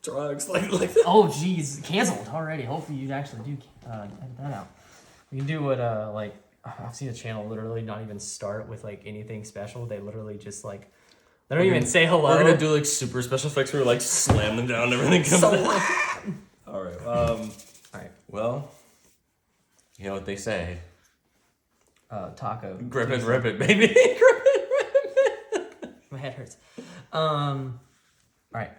drugs, like. Oh, geez, canceled already. Hopefully you actually do edit that out. We can do what like I've seen a channel literally not even start with like anything special. They literally just like they don't even say hello. We're gonna do like super special effects where we like slam them down and everything comes out. All right. All right. Well, you know what they say. Taco. Grip and rip it, baby. My head hurts. All right.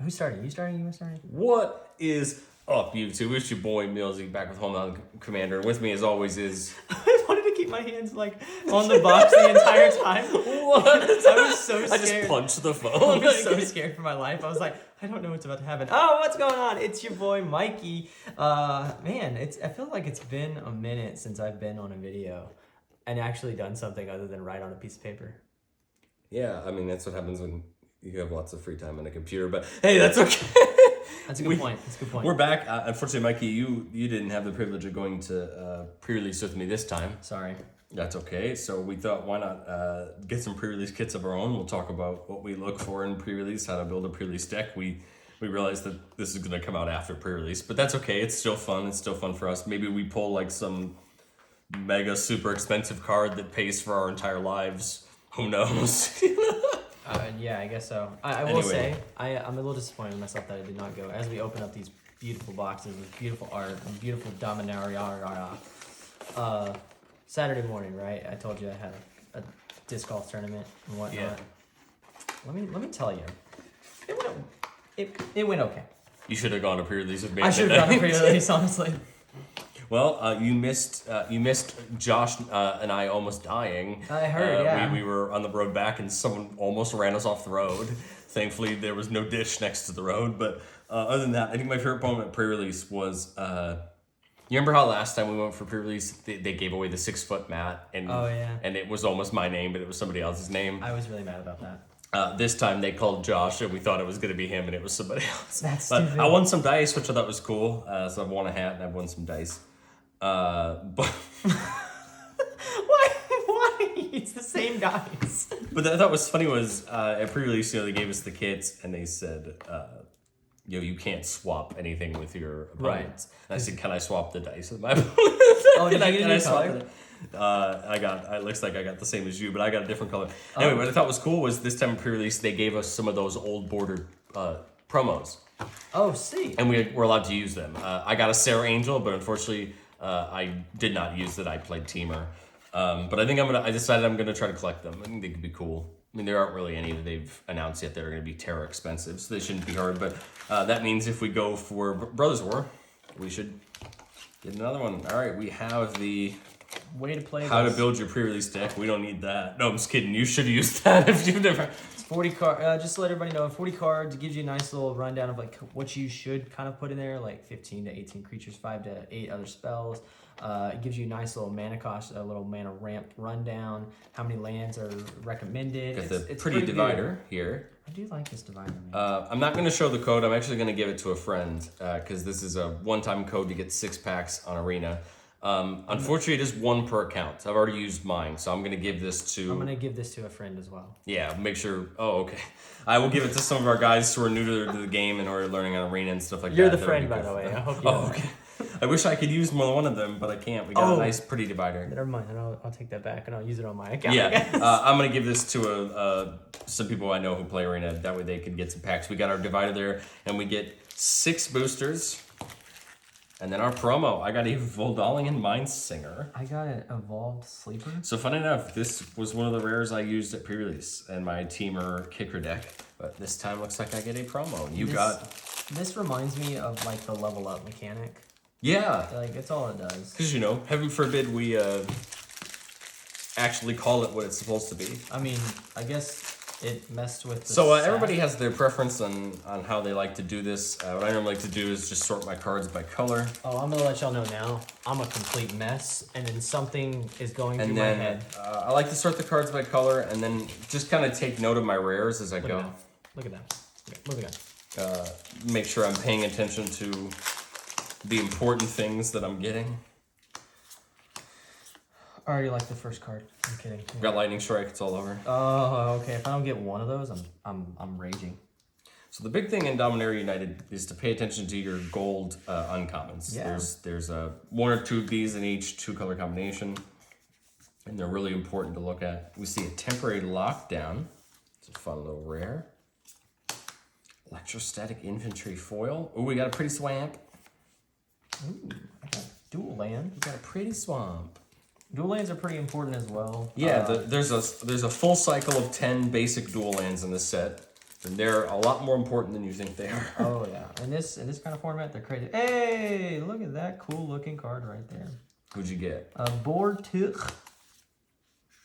Who's starting? You starting? You starting? What is up, YouTube? It's your boy Millzy back with Homeland Commander, and with me as always is. I wanted to keep my hands like on the box the entire time. What? I was so scared. I just punched the phone. I was so scared for my life. I was like, I don't know what's about to happen. Oh, what's going on? It's your boy Mikey. Man, I feel like it's been a minute since I've been on a video and actually done something other than write on a piece of paper. Yeah, I mean that's what happens when you have lots of free time on a computer. But hey, that's okay. That's a good point. That's a good point. We're back. Unfortunately, Mikey, you didn't have the privilege of going to pre-release with me this time. Sorry. That's okay. So we thought, why not get some pre-release kits of our own? We'll talk about what we look for in pre-release, how to build a pre-release deck. We realized that this is going to come out after pre-release, but that's okay. It's still fun. It's still fun for us. Maybe we pull like some mega super expensive card that pays for our entire lives. Who knows? Yeah, I guess so. I will say, I'm a little disappointed in myself that I did not go. As we open up these beautiful boxes with beautiful art and beautiful Dominaria, Saturday morning, right? I told you I had a disc golf tournament and whatnot. Yeah. Let me tell you, it went okay. You should have gone to pre-release with me. I should have gone to pre-release, honestly. Well, you missed Josh and I almost dying. I heard, yeah. We were on the road back and someone almost ran us off the road. Thankfully, there was no ditch next to the road. But other than that, I think my favorite moment at pre-release was, you remember how last time we went for pre-release, they gave away the 6-foot mat? And, oh, yeah. And it was almost my name, but it was somebody else's name. I was really mad about that. This time they called Josh and we thought it was going to be him and it was somebody else. That's but stupid. I won some dice, which I thought was cool. So I've won a hat and I've won some dice. But why? It's the same dice. But I thought was funny was at pre-release, they gave us the kits and they said, you can't swap anything with your opponents. Right. And I said, can I swap the dice with my opponents? Oh, did you get a new color? It looks like I got the same as you, but I got a different color. Anyway, what I thought was cool was this time pre-release, they gave us some of those old bordered promos. Oh, see. And we were allowed to use them. I got a Sarah Angel, but unfortunately, I did not use it. I played Teamer. But I think I decided I'm gonna try to collect them. I think they could be cool. I mean, there aren't really any that they've announced yet that are gonna be terror expensive, so they shouldn't be hard. But that means if we go for Brothers War, we should get another one. All right, we have the way to play. How to build your pre-release deck. We don't need that. No, I'm just kidding. You should use that if you've never. It's 40 cards. Just to let everybody know, 40 cards. It gives you a nice little rundown of like what you should kind of put in there, like 15 to 18 creatures, 5 to 8 other spells. It gives you a nice little mana cost, a little mana ramp rundown. How many lands are recommended? It's pretty divider here. I do like this divider, man. I'm not going to show the code. I'm actually going to give it to a friend because this is a one-time code to get 6 packs on Arena. Unfortunately, it is 1 per account. I've already used mine, so I'm going to give this to... I'm going to give this to a friend as well. Yeah, make sure... Oh, okay. I will give it to some of our guys who are new to the game and are learning on Arena and stuff like You're that. You're the friend, by the way. I hope you okay. I wish I could use more than one of them, but I can't. We got a nice, pretty divider. Never mind. I'll take that back, and I'll use it on my account. Yeah, I'm going to give this to some people I know who play Arena. That way they can get some packs. We got our divider there, and we get 6 boosters. And then our promo, I got a Voldalian Mind Singer. I got an Evolved Sleeper. So funny enough, this was one of the rares I used at pre-release in my Teamer kicker deck. But this time looks like I get a promo. This reminds me of like the level up mechanic. Yeah. Like, that's all it does. Because, heaven forbid we actually call it what it's supposed to be. I mean, I guess it messed with the So everybody has their preference on how they like to do this. What I normally like to do is just sort my cards by color. Oh, I'm going to let y'all know now. I'm a complete mess, and then something is going through my head. I like to sort the cards by color, and then just kind of take note of my rares as I go. Look at that. Look at that. Make sure I'm paying attention to the important things that I'm getting. I already like the first card. I'm kidding. Got Lightning Strike. It's all over. Oh, okay. If I don't get one of those, I'm raging. So the big thing in Dominaria United is to pay attention to your gold uncommons. Yeah. There's one or two of these in each 2-color combination, and they're really important to look at. We see a temporary lockdown. It's a fun little rare. Electrostatic infantry foil. Oh, we got a pretty swamp. Ooh, I got dual land. We got a pretty swamp. Dual lands are pretty important as well. Yeah, there's a full cycle of 10 basic dual lands in this set, and they're a lot more important than you think they are. Oh yeah, in this kind of format, they're crazy. Hey, look at that cool looking card right there. Who'd you get? Board Tuch.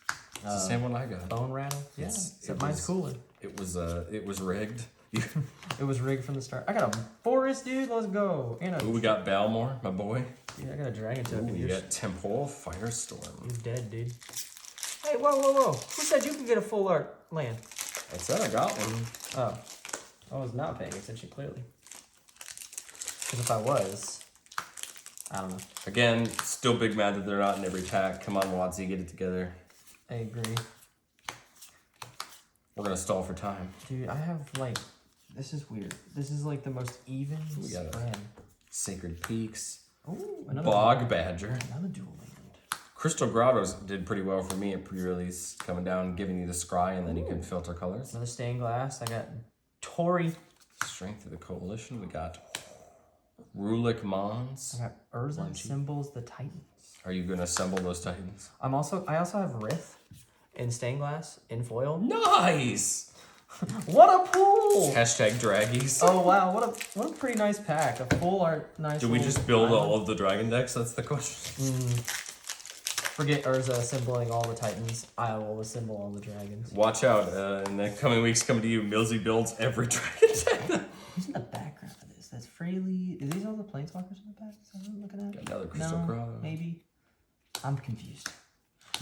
It's the same one I got. Bone rattle. Yeah, except mine's cooler. It was rigged. It was rigged from the start. I got a forest, dude. Let's go. And Ooh, we got Balmore, my boy. yeah, I got a dragon token. Ooh, you got Temporal Firestorm. You're dead, dude. Hey, whoa. Who said you could get a full art land? I said I got one. Oh. I was not paying attention, clearly. Because if I was, I don't know. Again, still big mad that they're not in every pack. Come on, Watsy, get it together. I agree. We're gonna stall for time. Dude, I have like, this is weird. This is like the most even We got spread. Sacred Peaks. Ooh, another Bog Badger. Another dual land. Crystal Grottos did pretty well for me at pre-release, coming down, giving you the scry, and then you can filter colors. Another stained glass. I got Tori. Strength of the Coalition. We got Rulik Mons. I got Urza Crunchy. Symbols the Titans. Are you gonna assemble those Titans? I also have Rith in stained glass in foil. Nice! What a pull! Hashtag Draggies. Oh wow, what a pretty nice pack. A full art, nice. Do we little just build island. all of the dragon decks? That's the question. Forget Urza assembling all the Titans. I will assemble all the dragons. Watch out, in the coming weeks coming to you, Millzy builds every dragon deck. Who's in the background of this? That's Fraley. Are these all the planeswalkers in the back? Is that what I'm looking at? Another Crystal No, Grotto. maybe. I'm confused.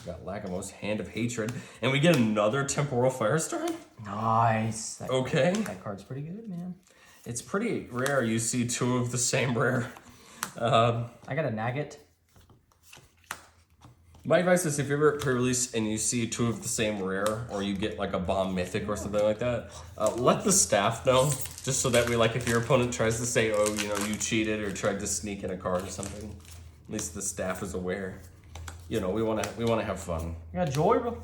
We got Lacamos, Hand of Hatred, and we get another Temporal Firestorm? Nice. That, Okay. That card's pretty good, man. It's pretty rare you see two of the same rare. I got a Nugget. My advice is if you're ever at pre-release and you see two of the same rare, or you get like a bomb mythic or something like that, let the staff know, just so that way, like, if your opponent tries to say, oh, you know, you cheated or tried to sneak in a card or something, at least the staff is aware. You know, we wanna have fun. I got Joyra.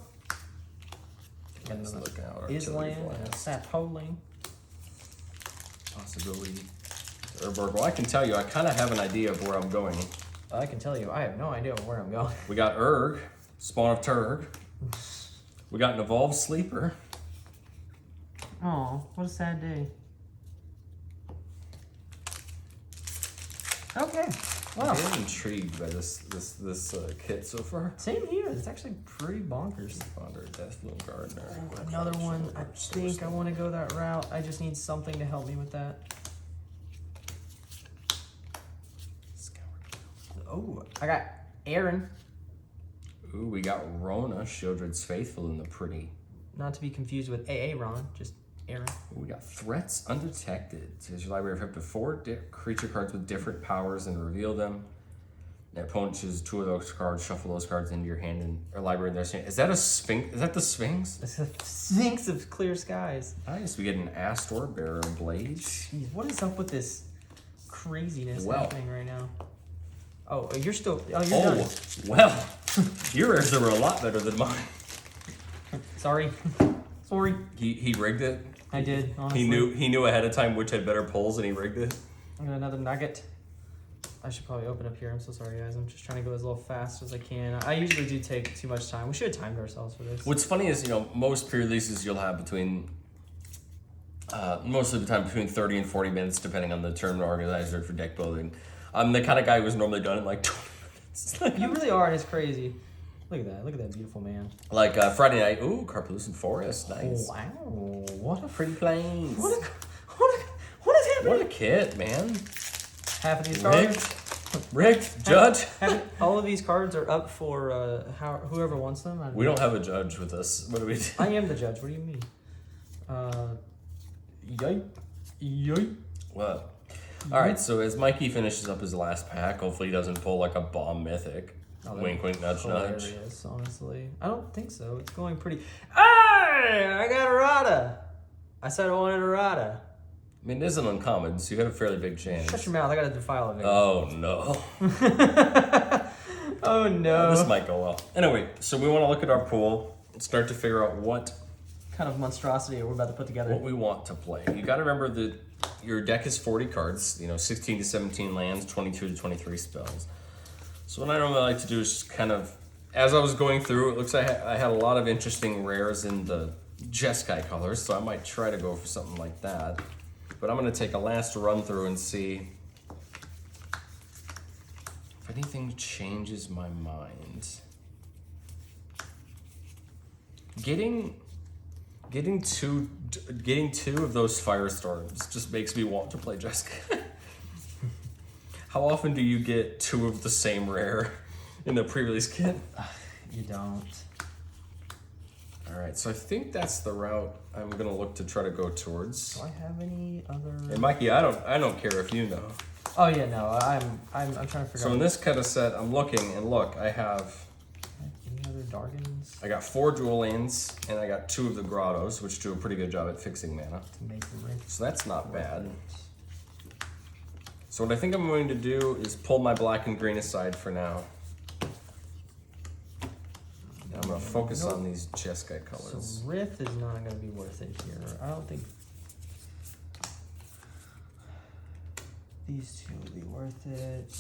Got Let's another look out. Island and a Sapoling. Possibility. Urberg. Well, I can tell you, I kind of have an idea of where I'm going. I can tell you, I have no idea where I'm going. We got Urg, Spawn of Turg. We got an Evolved Sleeper. Oh, what a sad day. Okay. I'm Wow. very intrigued by this kit so far. Same here. It's actually pretty bonkers. Founder, Deathloom Gardener. Another one. I think I want to go that route. I just need something to help me with that. Oh, I got Aaron. Ooh, we got Rona, Shieldred's Faithful in the pretty. Not to be confused with AA Ron, just Aaron. Ooh, we got Threats Undetected. Says your library of up to 4 creature cards with different powers and reveal them. The opponent chooses 2 of those cards, shuffle those cards into your hand and or library in their hand. Is that a Sphinx? Is that the Sphinx? It's a Sphinx of clear skies. Nice. We get an Astor, Bearer, and Blades. Jeez, what is up with this craziness Well. happening right now? Oh, you're still. Oh, you're Oh, done. well. Your rares were a lot better than mine. Sorry. Sorry. He rigged it. I did, honestly. He knew ahead of time which had better pulls, and he rigged it. I got another nugget. I should probably open up here. I'm so sorry, guys. I'm just trying to go as little fast as I can. I usually do take too much time. We should have timed ourselves for this. What's funny is, you know, most pre-releases you'll have between, most of the time between 30 and 40 minutes, depending on the tournament organizer for deck building. I'm the kind of guy who's normally done in like 20 minutes. You really are, and it's crazy. Look at that. Look at that beautiful man. Like Friday night, ooh, Carplucent Forest, nice. Oh, wow. What a Pretty plains. what is happening? What a kit, man. Half of these Rigged, cards. rigged, judge. All of these cards are up for whoever wants them. We don't have a judge with us. What do we do? I am the judge. What do you mean? Yoink. What? All right, so as Mikey finishes up his last pack, hopefully he doesn't pull like a bomb mythic. Oh, Wink, wink, nudge, nudge. Hilarious, honestly. I don't think so. It's going pretty. Hey! I got errata. I said I wanted errata. I mean, it isn't uncommon, so you have a fairly big chance. Shut your mouth, I got a Defile of it. Oh, no. Oh, no. This might go well. Anyway, so we want to look at our pool and start to figure out what kind of monstrosity we're about to put together. what we want to play. You got to remember that your deck is 40 cards, 16 to 17 lands, 22 to 23 spells. So what I normally like to do is just kind of, as I was going through, it looks like I had a lot of interesting rares in the Jeskai colors, so I might try to go for something like that. But I'm going to take a last run through and see if anything changes my mind. Getting two of those Firestorms just makes me want to play Jeskai. How often do you get two of the same rare in the pre-release kit? You don't. All right, so I think that's the route I'm gonna look to try to go towards. Do I have any other? And Mikey, I don't care if you know. Oh yeah, no, I'm trying to figure out. So in this kind of set, I'm looking and look, I have. Any other Dargans? I got 4 dual lands and I got 2 of the grottos, which do a pretty good job at fixing mana. To make the ring. So that's not bad. So what I think I'm going to do is pull my black and green aside for now. And I'm going to focus on these Jeskai colors. So Rift is not going to be worth it here. I don't think these two would be worth it.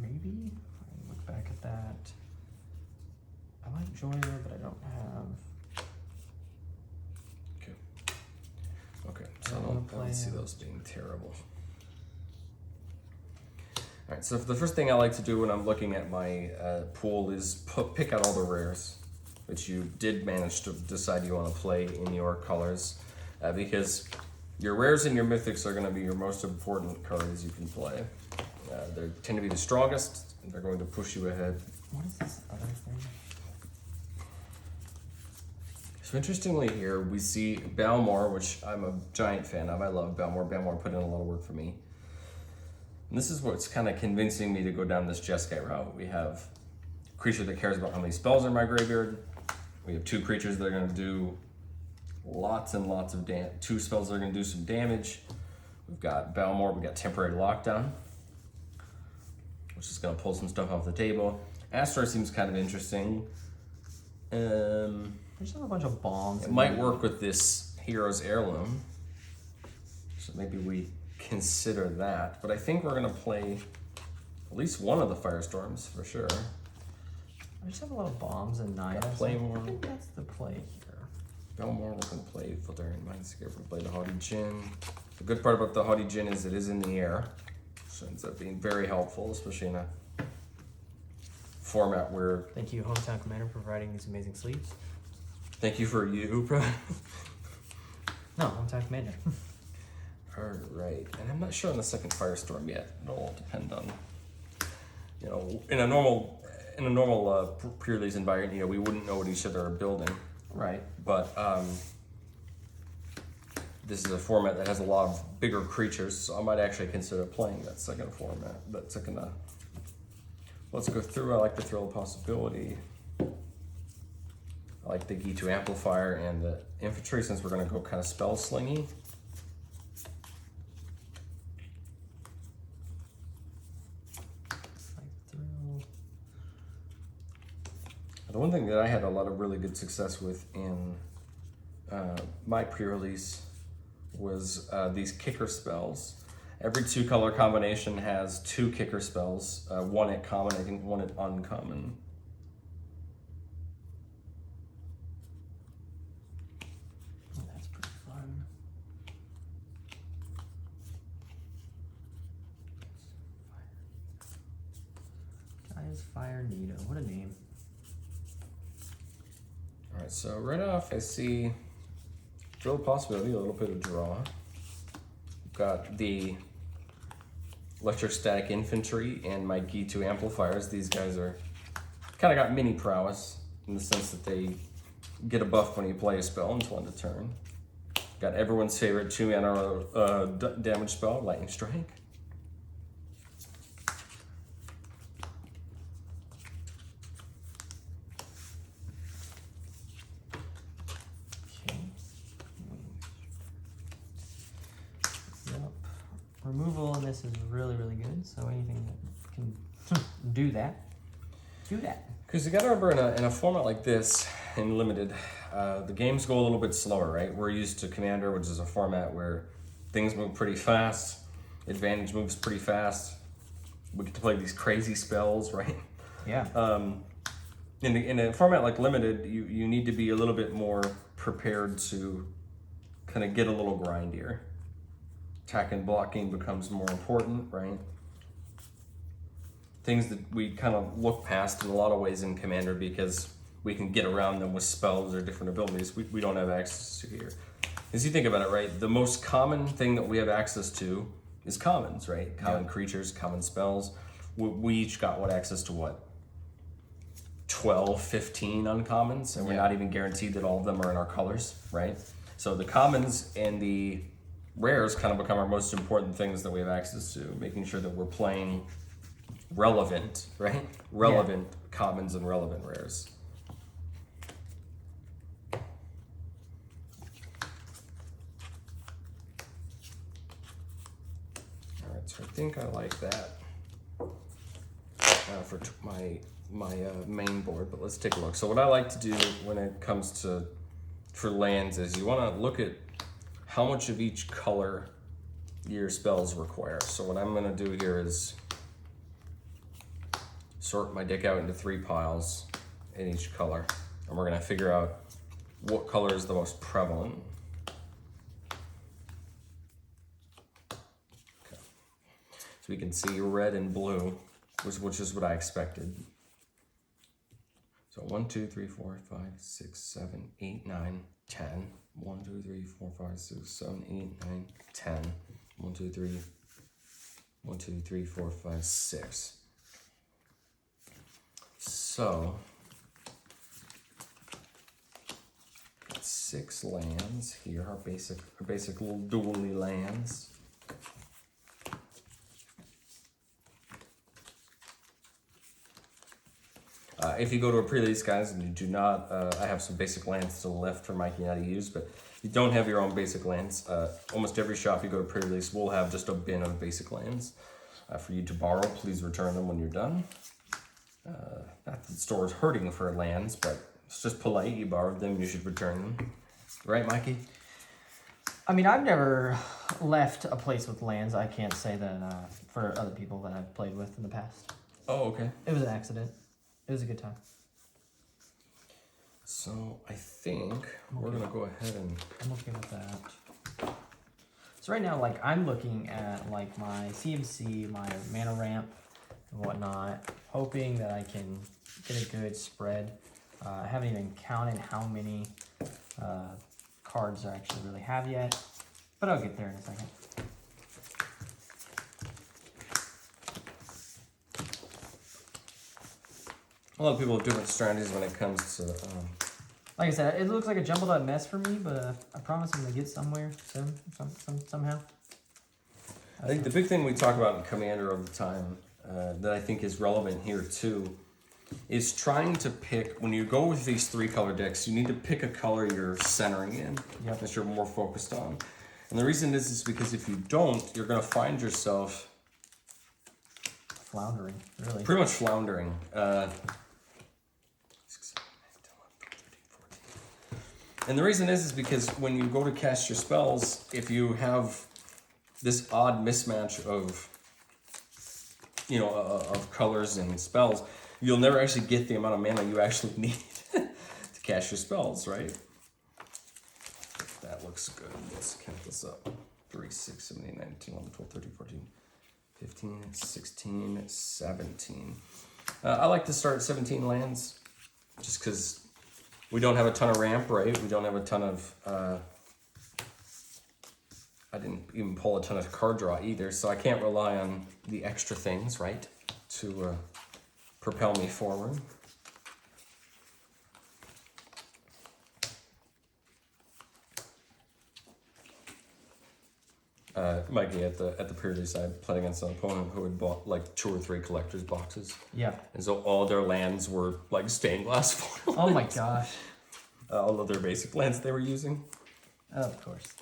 Maybe? I look back at that. I like Joya, but I don't have. Okay, so I don't see those being terrible. All right, so the first thing I like to do when I'm looking at my pool is pick out all the rares, which you did manage to decide you want to play in your colors, because your rares and your mythics are going to be your most important cards you can play. They tend to be the strongest, and they're going to push you ahead. What is this other thing? So interestingly here, we see Balmor, which I'm a giant fan of. I love Balmor. Balmor put in a lot of work for me. And this is what's kind of convincing me to go down this Jeskai route. We have a creature that cares about how many spells are in my graveyard. We have 2 creatures that are going to do lots and lots of damage. 2 spells that are going to do some damage. We've got Balmor, we've got Temporary Lockdown, which is going to pull some stuff off the table. Astor seems kind of interesting. There's not a bunch of bombs. It might work with this Hero's Heirloom, so maybe we consider that. But I think we're gonna play at least one of the Firestorms for sure. I just have a lot of bombs and knives. Claymore. I think that's the play here. Belmore, we're gonna play Filtarian Mindscape. We're gonna play the Haughty Djinn. The good part about the Haughty Djinn is it is in the air, so it ends up being very helpful, especially in a format where. Thank you, Hometown Commander, for providing these amazing sleeves. Thank you for you, bro. No, Hometown Commander. All right, and I'm not sure on the second Firestorm yet. It'll all depend on, in a normal pre-release environment, we wouldn't know what each other are building. Right. But this is a format that has a lot of bigger creatures, so I might actually consider playing that second format. Let's go through. I like the Thrill of Possibility. I like the Gitu Amplifier and the Infantry, since we're going to go kind of spell slingy. The one thing that I had a lot of really good success with in my pre-release was these kicker spells. Every 2-color combination has 2 kicker spells, 1 at common, I think 1 at uncommon. Oh, that's pretty fun. Gaia's Fire Nito, what a name. All right, so right off I see Thrill of Possibility, a little bit of draw. We've got the Electrostatic Infantry and my Gitu Amplifiers. These guys are kind of got mini prowess in the sense that they get a buff when you play a spell until end of turn. Got everyone's favorite 2-mana damage spell, Lightning Strike. removal in this is really, really good. So anything that can do that, do that. Because you got to remember, in a format like this, in Limited, the games go a little bit slower, right? We're used to Commander, which is a format where things move pretty fast. Advantage moves pretty fast. We get to play these crazy spells, right? Yeah. In a format like Limited, you need to be a little bit more prepared to kind of get a little grindier. Attack and blocking becomes more important, right? Things that we kind of look past in a lot of ways in Commander because we can get around them with spells or different abilities we don't have access to here. As you think about it, right, the most common thing that we have access to is commons, right? Common creatures, common spells. We each got access to what? 12, 15 uncommons, and we're not even guaranteed that all of them are in our colors, right? So the commons and the rares kind of become our most important things that we have access to, making sure that we're playing relevant, right? Relevant commons and relevant rares. All right, so I think I like that for my main board, but let's take a look. So what I like to do when it comes to for lands is you want to look at how much of each color your spells require. So what I'm going to do here is sort my deck out into 3 piles in each color, and we're going to figure out what color is the most prevalent. Okay. So we can see red and blue, which is what I expected. So 1, 2, 3, 4, 5, 6, 7, 8, 9, 10. 1, 2, 3, 4, 5, 6, 7, 8, 9, 10. 1, 2, 3, 1, 2, 3, 4, 5, 6. So 6 lands here, our basic little dually lands. If you go to a pre-release, guys, and you do not, I have some basic lands to the left for Mikey and I to use, but if you don't have your own basic lands, almost every shop you go to pre-release will have just a bin of basic lands for you to borrow. Please return them when you're done. Not that the store is hurting for lands, but it's just polite. You borrowed them, you should return them. Right, Mikey? I mean, I've never left a place with lands. I can't say that for other people that I've played with in the past. Oh, okay. It was an accident. It was a good time. So I think we're gonna go ahead and... I'm okay with that. So right now, like, I'm looking at, like, my CMC, my mana ramp, and whatnot, hoping that I can get a good spread. I haven't even counted how many cards I actually really have yet, but I'll get there in a second. A lot of people have different strategies when it comes to... Like I said, it looks like a jumbled up mess for me, but I promise I'm going to get somewhere soon, somehow. I think the big thing we talk about in Commander all the time that I think is relevant here too is trying to pick, when you go with these 3 color decks, you need to pick a color you're centering in, that you're more focused on. And the reason is because if you don't, you're going to find yourself... floundering, really. Pretty much floundering. And the reason is because when you go to cast your spells, if you have this odd mismatch of, of colors and spells, you'll never actually get the amount of mana you actually need to cast your spells, right? That looks good. Let's count this up. 3, 6, 7, 8, 9, 10, 11, 12, 13, 14, 15, 16, 17. I like to start at 17 lands just because we don't have a ton of ramp, right? We don't have a ton of... I didn't even pull a ton of card draw either, so I can't rely on the extra things, right, to propel me forward. Mikey, at the pre-release, I played against an opponent who had bought like 2 or 3 collector's boxes. Yeah. And so all their lands were like stained glass foil. Oh my gosh. All of their basic lands they were using. Of course.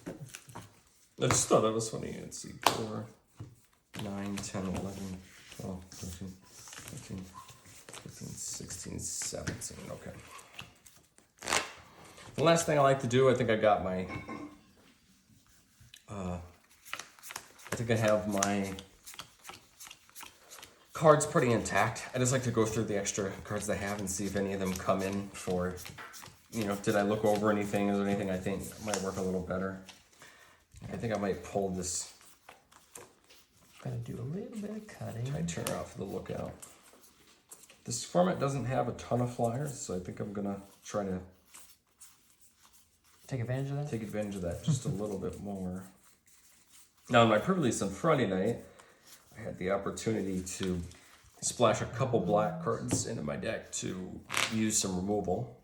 I just thought that was funny. Let's see, 4, 9, 10, 11, 12, 13, 14, 15, 16, 17. Okay. The last thing I like to do, I think I got my, I think I have my cards pretty intact. I just like to go through the extra cards I have and see if any of them come in for, you know, did I look over anything? Is there anything I think might work a little better? I think I might pull this. Gotta do a little bit of cutting. I turn her out for the lookout. This format doesn't have a ton of flyers, so I think I'm gonna try to take advantage of that. Take advantage of that just a little bit more. Now, in my pre-release on Friday night, I had the opportunity to splash a couple black cards into my deck to use some removal.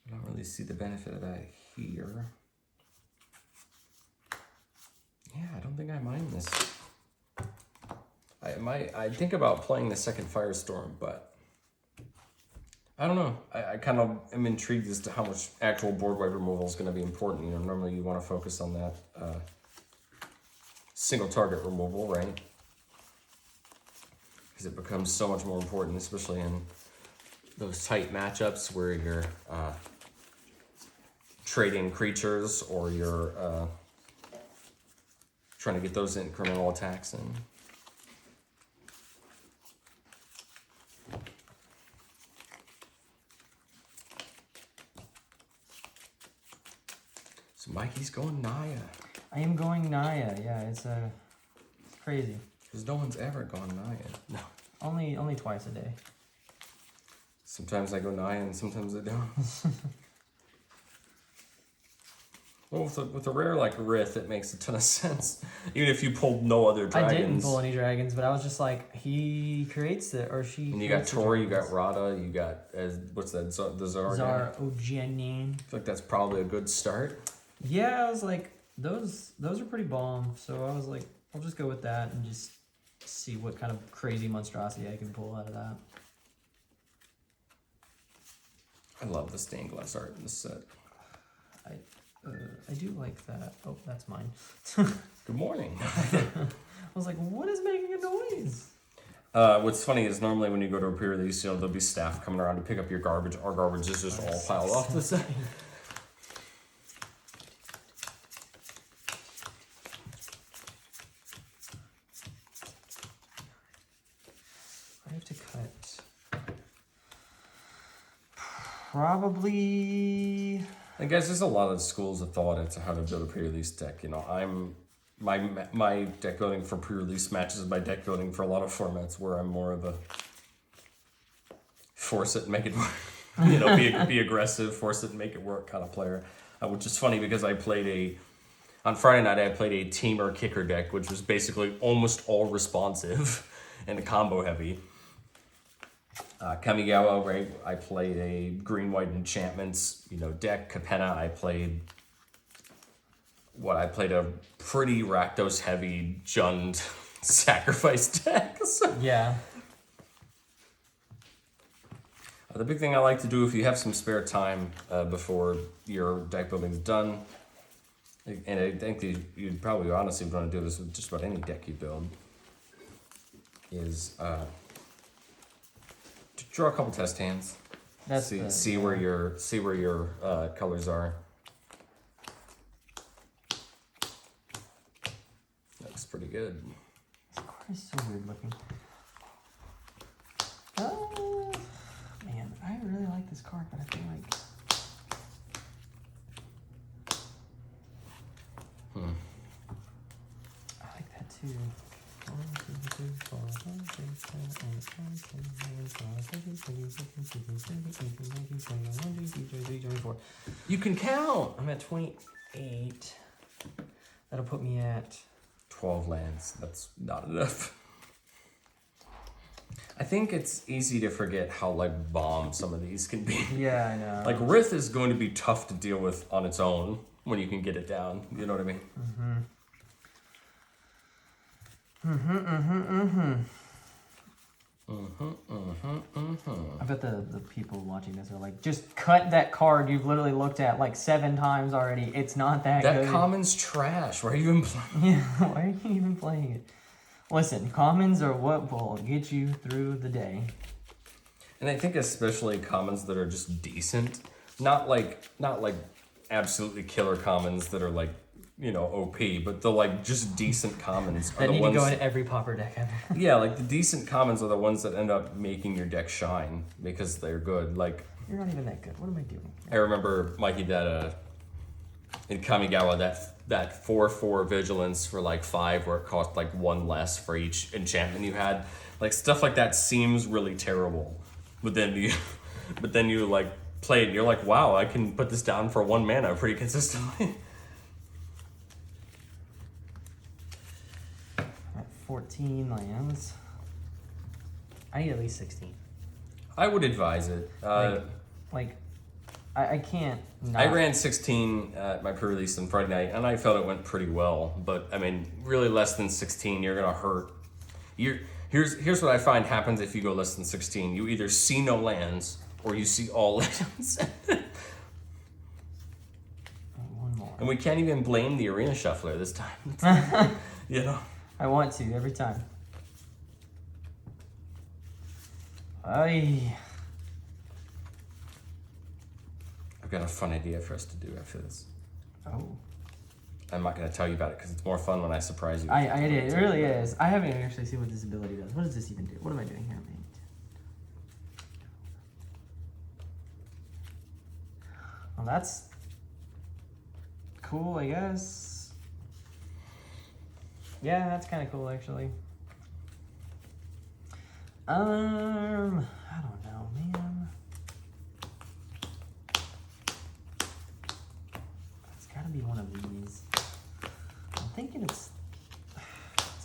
I don't really see the benefit of that here. Yeah, I don't think I mind this. I think about playing the second Firestorm, but I don't know. I kind of am intrigued as to how much actual board wipe removal is going to be important. You know, normally you want to focus on that single target removal, right? Because it becomes so much more important, especially in those tight matchups where you're trading creatures or you're trying to get those incremental attacks in. So Mikey's going Naya. I am going Naya. Yeah, it's crazy. Because no one's ever gone Naya. No. Only twice a day. Sometimes I go Naya and sometimes I don't. Well, with a rare like Rith, it makes a ton of sense. Even if you pulled no other dragons. I didn't pull any dragons, but I was just like, he creates it, or she. And you got Tori, you got Rada, you got, what's that, the Zar? Zar Ojenin. I feel like that's probably a good start. Yeah, I was like, those are pretty bomb. So I was like, I'll just go with that and just see what kind of crazy monstrosity I can pull out of that. I love the stained glass art in this set. I do like that. Oh, that's mine. Good morning. I was like, what is making a noise? What's funny is normally when you go to a pre-release, you know, there'll be staff coming around to pick up your garbage. Our garbage is just all piled off the side. I have to cut probably. And guys, there's a lot of schools of thought as to how to build a pre-release deck. You know, my deck building for pre-release matches my deck building for a lot of formats where I'm more of a force it and make it work. You know, be aggressive, force it and make it work kind of player. Which is funny because on Friday night I played a teamer kicker deck, which was basically almost all responsive and combo heavy. Kamigawa, right? I played a green-white enchantments, you know, deck. Capenna, I played a pretty Rakdos-heavy Jund sacrifice deck. So, Yeah. the big thing I like to do if you have some spare time before your deck building's done, and I think that you'd probably honestly want to do this with just about any deck you build, is to draw a couple test hands. See where your colors are. Looks pretty good. This card is so weird looking. Oh man, I really like this card, but I feel like I like that too. 1, 2, 3, 4, 5, 6, 7, 8, 9, 10, 11, 12, 13, 14, 15, 16, 17, 18, 19, 20, 21, 22, 23, 24. You can count. I'm at 28. That'll put me at 12 lands. That's not enough. I think it's easy to forget how like bomb some of these can be. Yeah, I know. Like Rith is going to be tough to deal with on its own when you can get it down. You know what I mean? I bet the people watching this are like, just cut that card you've literally looked at like 7 times already. It's not that good. That common's trash. Why are you even playing? Yeah, why are you even playing it? Listen, commons are what will get you through the day. And I think especially commons that are just decent, not like absolutely killer commons that are like, OP, but the like just decent commons are That the need ones to go in every popper deck ever. Yeah, like the decent commons are the ones that end up making your deck shine because they're good. Like You're not even that good. What am I doing? I remember Mikey that in Kamigawa that 4/4 vigilance for like 5 where it cost like 1 less for each enchantment you had. Like stuff like that seems really terrible. But then you like play it and you're like, wow, I can put this down for 1 mana pretty consistently. At 14 lands. I need at least 16. I would advise it. I can't not. I ran 16 at my pre-release on Friday night, and I felt it went pretty well. But I mean, really less than 16, you're gonna hurt. Here's what I find happens if you go less than 16. You either see no lands, or you see all lands. One more. And we can't even blame the arena shuffler this time. I want to every time. I've got a fun idea for us to do after this. Oh. I'm not going to tell you about it because it's more fun when I surprise you. It really is. I haven't actually seen what this ability does. What does this even do? What am I doing here? Well, that's cool, I guess. Yeah, that's kind of cool, actually. I don't know, man. It's gotta be one of these. I'm thinking it's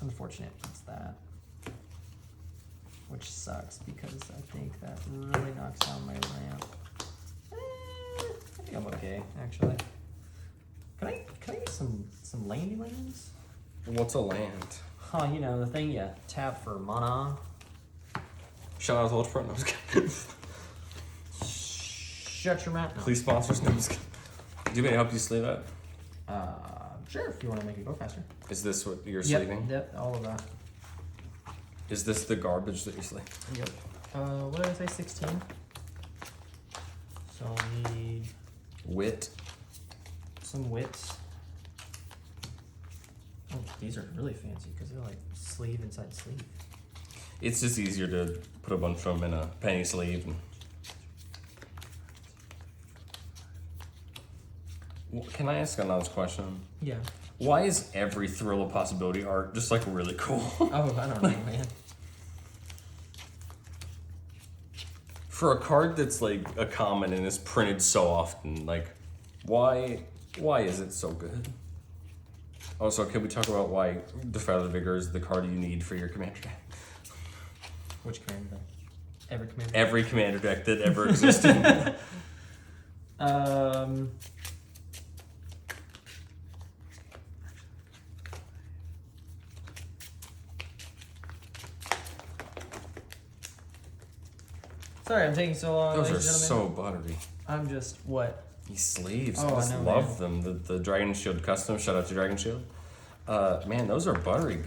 unfortunate it's that. Which sucks because I think that really knocks down my ramp. I think I'm okay, actually. Can I use some landy lands? What's a land? Oh, the thing you tap for mana. Shout out to Ultra Pro. No, I was kidding. Shut your mouth. No. Please sponsors. No, I was kidding. Do you want me to help you sleeve that? Sure, if you want to make it go faster. Is this what you're Yep, sleeving? Yep, all of that. Is this the garbage that you're sleeving? Yep. What did I say, 16? So I'll need Wit. some wits. Oh, these are really fancy because they're like sleeve inside sleeve. It's just easier to put a bunch of them in a penny sleeve. Can I ask another question? Yeah. Why is every Thrill of Possibility art just like really cool? Oh, I don't know, man. For a card that's like a common and is printed so often, like why is it so good? Also, can we talk about why the Feather Vigor is the card you need for your commander deck? Which commander deck? Every commander deck? Every commander deck that ever existed. Sorry, I'm taking so long. Those are ladies and gentlemen. so buttery. I'm just what? These sleeves, Oh, I just I know, love them. The Dragon Shield custom, shout out to Dragon Shield. Man, those are buttery.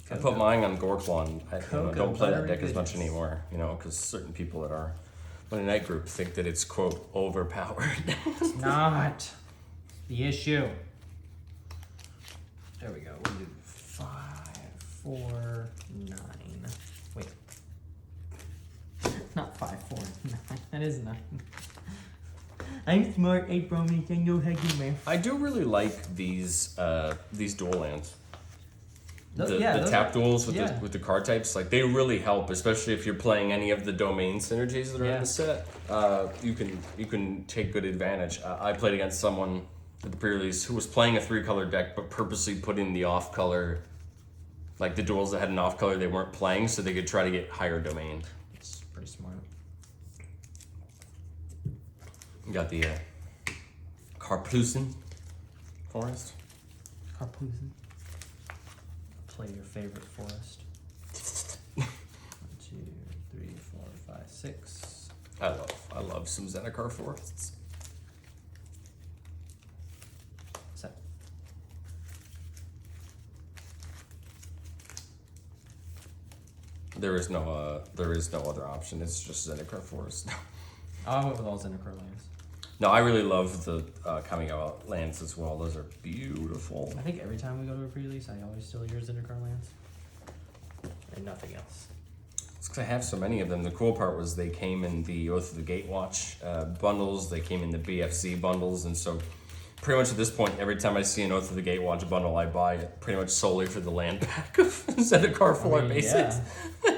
I put mine on Gorklon. I don't play that deck as much anymore, because certain people at our Monday Night group think that it's, quote, overpowered. It's not the issue. There we go. We'll do 5, 4, 9. Wait. Not 5, 4, 9. That is 9. I'm smart, 8 bromies. I know how to do math. I do really like these dual lands. The those tap duels with yeah. the card types, like they really help, especially if you're playing any of the domain synergies that are in the set. You can take good advantage. I played against someone at the pre-release who was playing a 3-color deck, but purposely put in the off color, like the duels that had an off color they weren't playing, so they could try to get higher domain. It's pretty smart. You got the Karplusen Forest. Karplusen. Play your favorite forest. 6. I love some Zendikar forests. 7. There is no other option. It's just Zendikar forest. I went with all Zendikar lands. No, I really love the coming out lands as well. Those are beautiful. I think every time we go to a pre-release, I always still use Zendikar lands. And nothing else. It's because I have so many of them. The cool part was they came in the Oath of the Gatewatch bundles. They came in the BFZ bundles. And so pretty much at this point, every time I see an Oath of the Gatewatch bundle, I buy it pretty much solely for the land pack of Zendikar full art basics. Yeah.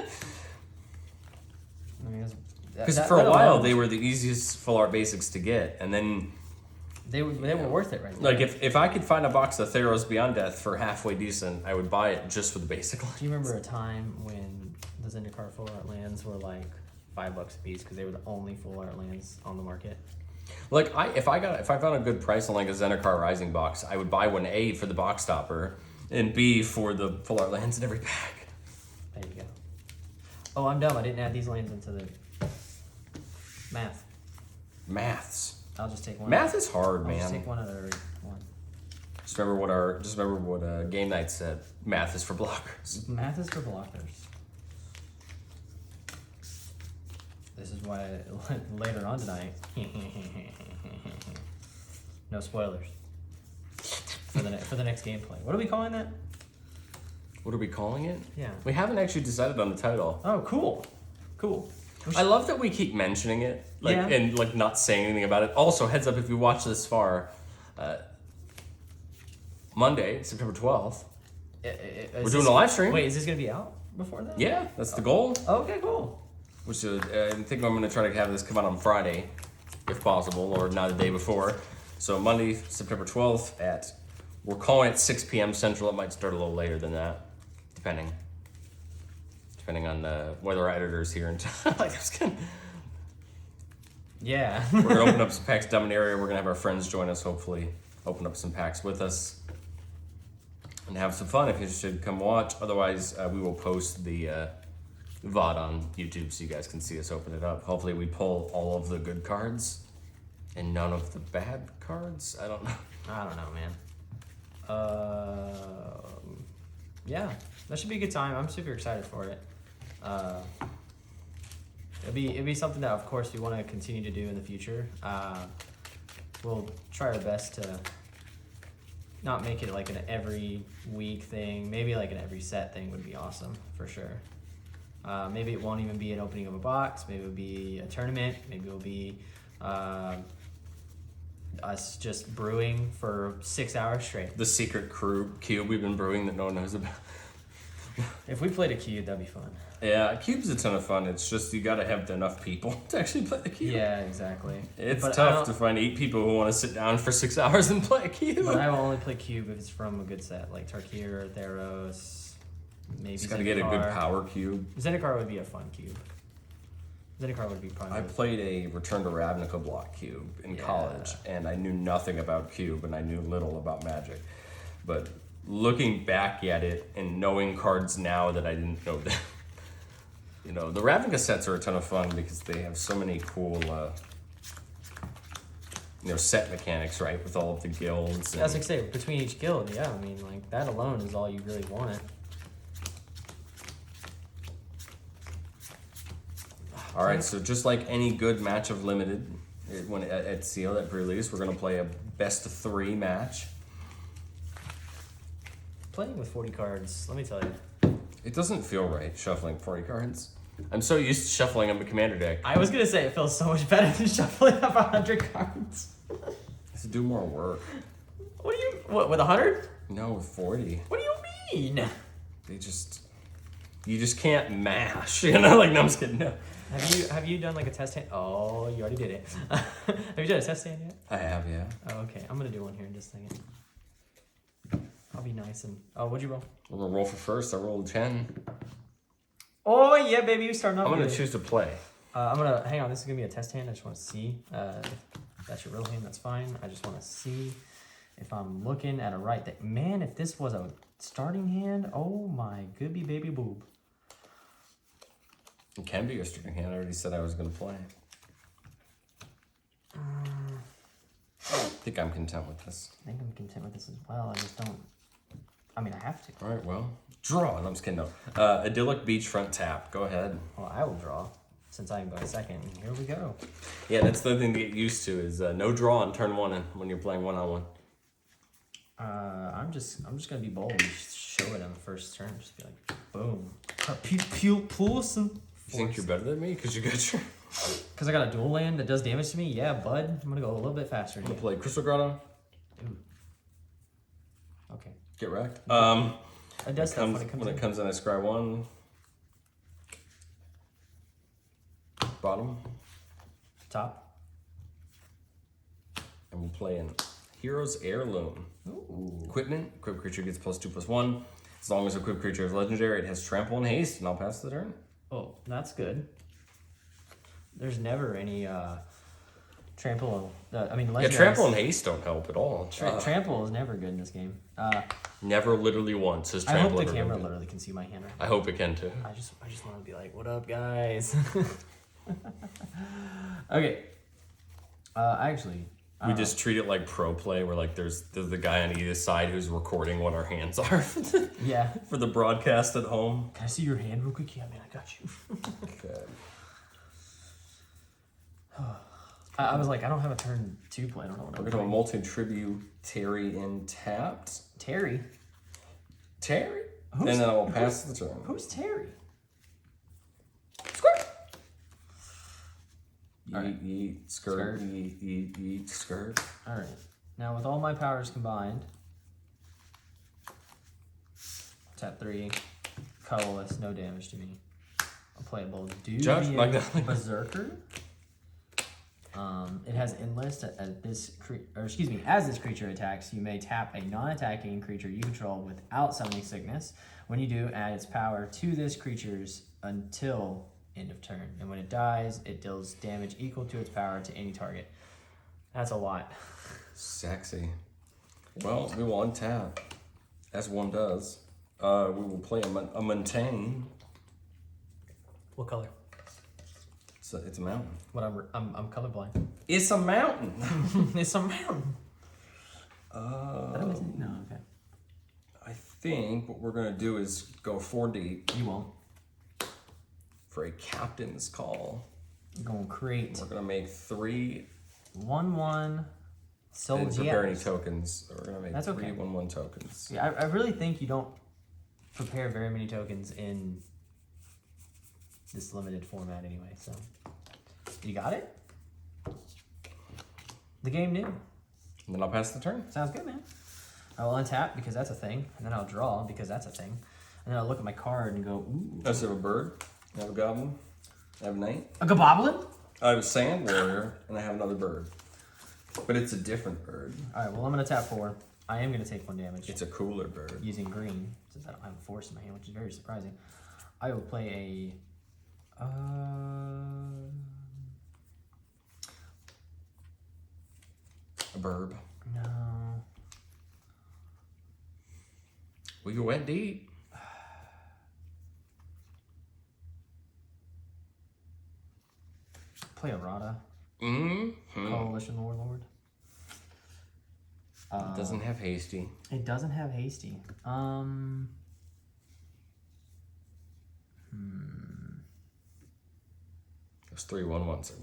I mean, Because for a while, they were the easiest full art basics to get. And then they were worth it right now. like if I could find a box of Theros Beyond Death for halfway decent, I would buy it just for the basic line. Do you remember a time when the Zendikar full art lands were like $5 a piece because they were the only full art lands on the market? Like if I found a good price on like a Zendikar Rising box, I would buy one A for the box topper and B for the full art lands in every pack. There you go. Oh, I'm dumb. I didn't add these lands into the math. Maths. I'll just take one. Math is hard, I'll just man. take one out of every one. Just remember what Game Night said. Math is for blockers. Math is for blockers. This is why later on tonight. No spoilers. For the next gameplay. What are we calling that? What are we calling it? Yeah. We haven't actually decided on the title. Oh, cool. Cool. I love that we keep mentioning it, like, Yeah. and like not saying anything about it. Also, heads up if you watch this far, Monday, September 12th, we're doing a live stream. Wait, is this gonna be out before that? Yeah, that's the goal. Okay, cool. Which I think I'm going to try to have this come out on Friday, if possible, or not the day before. So Monday, September 12th we're calling it 6 p.m. Central. It might start a little later than that, depending on whether our editor's here in town. Like, Yeah. we're going to open up some packs Dominaria. We're going to have our friends join us, hopefully, open up some packs with us and have some fun. If you're interested, come watch. Otherwise, we will post the VOD on YouTube so you guys can see us open it up. Hopefully we pull all of the good cards and none of the bad cards. I don't know. I don't know, man. Yeah, that should be a good time. I'm super excited for it. It'd be something that, of course, we want to continue to do in the future. We'll try our best to not make it like an every week thing. Maybe like an every set thing would be awesome for sure. Maybe it won't even be an opening of a box. Maybe it'll be a tournament. Maybe it'll be us just brewing for 6 hours straight. The secret cube we've been brewing that no one knows about. If we played a cube, that'd be fun. Yeah, a cube's a ton of fun. It's just you got to have enough people to actually play the cube. Yeah, exactly. It's But tough to find 8 people who want to sit down for 6 hours and play a cube. But I will only play cube if it's from a good set, like Tarkir, Theros, maybe Just got to get a good power cube. Zendikar would be a fun cube. Zendikar would be probably. I played a Return to Ravnica block cube in college, and I knew nothing about cube, and I knew little about Magic. But looking back at it and knowing cards now that I didn't know then, the Ravnica sets are a ton of fun because they have so many cool, set mechanics, right, with all of the guilds. As I say, between each guild, yeah, I mean, like that alone is all you really want. All right, so just like any good match of Limited, when at Seal at Prerelease, we're gonna play a best of 3 match. Playing with 40 cards, let me tell you. It doesn't feel right shuffling 40 cards. I'm so used to shuffling them a commander deck. I was gonna say it feels so much better than shuffling up 100 cards. To do more work. What with 100? No, with 40. What do you mean? You just can't mash. No, I'm just kidding. No. Have you done like a test hand? Oh, you already did it. Have you done a test hand yet? I have, yeah. Oh, okay. I'm gonna do one here in just a second. I'll be nice and. Oh, what'd you roll? We're gonna roll for first. I rolled 10. Oh yeah, baby, you starting off. I'm gonna good. choose to play. I'm gonna hang on. This is gonna be a test hand. I just want to see. If that's your real hand, that's fine. I just want to see if I'm looking at a right thing. Man, if this was a starting hand, oh my goody baby boob. It can be your starting hand. I already said I was going to play. I think I'm content with this. I think I'm content with this as well. I just don't. I mean, I have to. All right, well, draw. No, I'm just kidding. No. Idyllic Beachfront tap. Go ahead. Well, I will draw since I am going second. Here we go. Yeah, that's the thing to get used to is no draw on turn one when you're playing one-on-one. I'm just gonna be bold and just show it on the first turn. Just be like, boom. Pull some. You think you're better than me because you got your... Because I got a dual land that does damage to me? Yeah, bud. I'm gonna go a little bit faster. I'm gonna play Crystal Grotto. Ooh. Okay. Get wrecked. It does stuff when it comes in, I scry one. Bottom. Top. And we'll play in Hero's Heirloom. Ooh. Equipment. Equipped creature gets +2/+1. As long as equipped creature is legendary, it has trample and haste, and I'll pass the turn. Oh, that's good. There's never any trample. I mean, Yeah, trample and haste don't help at all. Trample is never good in this game. Never literally once has I trample hope the ever camera been good. literally can see my hand right I hope it can too. now. I just want to be like, what up, guys? Okay. Actually, We just treat it like pro play, where like there's the guy on either side who's recording what our hands are yeah. for the broadcast at home. Can I see your hand real quick? Yeah, man, I got you. Okay. I was like, I don't have a turn 2 play. I don't know what We're I'm gonna have a doing. multi-tributary in tapped. Terry. Terry? Who's- And then I will pass the turn. Who's Terry? Skirt. Yeet, Alright. yeet, skirt, Skirt. yeet, yeet, yeet, skirt. All right. Now with all my powers combined, tap 3, colorless, no damage to me. I'll play a bold Judge Dubious Magdalene. Berserker. It has enlist as this creature attacks, you may tap a non-attacking creature you control without summoning sickness. When you do, add its power to this creature's until end of turn. And when it dies, it deals damage equal to its power to any target. That's a lot. Sexy. Well, we will untap, as one does. We will play a maintain. What color? It's a mountain. What I'm colorblind. It's a mountain. It's a mountain. No, okay. I think what we're gonna do is go 4 deep You won't. for a captain's call. You're gonna create We're gonna make 3. 1/1 I didn't prepare any Soldiers. tokens. We're gonna make That's 3 okay. 1/1 tokens. Yeah, I really think you don't prepare very many tokens in this limited format anyway, so. You got it? The game knew. And then I'll pass the turn. Sounds good, man. I will untap because that's a thing, and then I'll draw because that's a thing. And then I'll look at my card and go, ooh. I have a bird. I have a goblin. I have a knight. A goblin? I have a sand warrior, and I have another bird. But it's a different bird. Alright, well I'm gonna tap 4. I am gonna take 1 damage. It's a cooler bird. Using green, since I don't have a force in my hand, which is very surprising. I will play a burb. no. We went deep. Play a Rada. Mm-hmm. Coalition Warlord. It doesn't have hasty. It doesn't have hasty. Those 3 1/1s are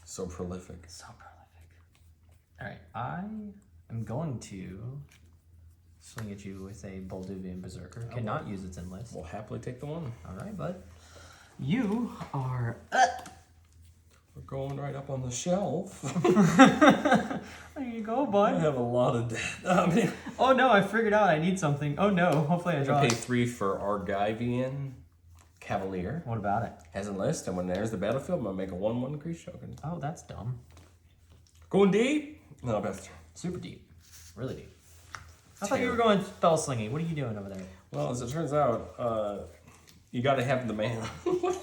so prolific. So prolific. Alright, I am going to swing at you with a Bolduvian Berserker. Cannot use its enlist. We'll happily take the 1. Alright, bud. You are We're going right up on the shelf. there you go, I bud. have a lot of debt. Oh no, I figured out I need something. Oh no, hopefully I I draw. pay 3 for Argivian Cavalier. What about it? Has enlist, and when there's the battlefield, I'm gonna make a 1/1 creature token. Oh, that's dumb. Going deep? No, best. Super deep. Really deep. I thought you were going spell slinging. What are you doing over there? Well, as it turns out, you gotta have the mana.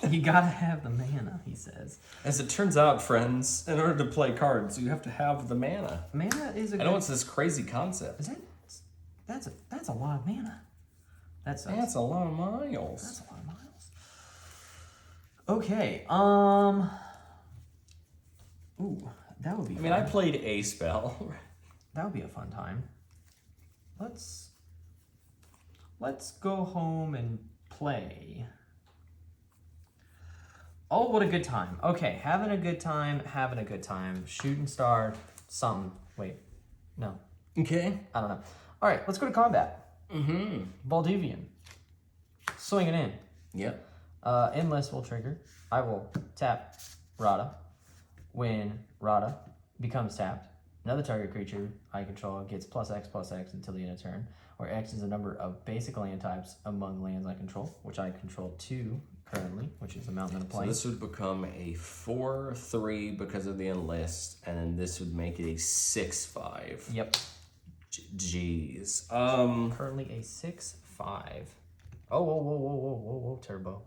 You gotta have the mana, he says. As it turns out, friends, in order to play cards, you have to have the mana. Mana is a I good... know it's this crazy concept. Is that... That's a lot of mana. That's That's a lot of That's miles. a lot of miles. Okay. Ooh, that would be. I mean, I played a spell. That would be a fun time. Let's go home and play. Oh, what a good time. Okay, having a good time, having a good time. Shooting star, something. Wait, no, Okay. I don't know. All right, let's go to combat. Mm-hmm. Valdivian. Swinging in. Yep. Endless will trigger. I will tap Rada. When Rada becomes tapped, another target creature I control gets +X until the end of turn, where X is the number of basic land types among lands I control, which I control 2 currently, which is a mountain and a So plain. this would become a 4/3 because of the enlist, and then this would make it a 6/5. Yep. Jeez. Currently a 6/5. Oh, whoa, turbo.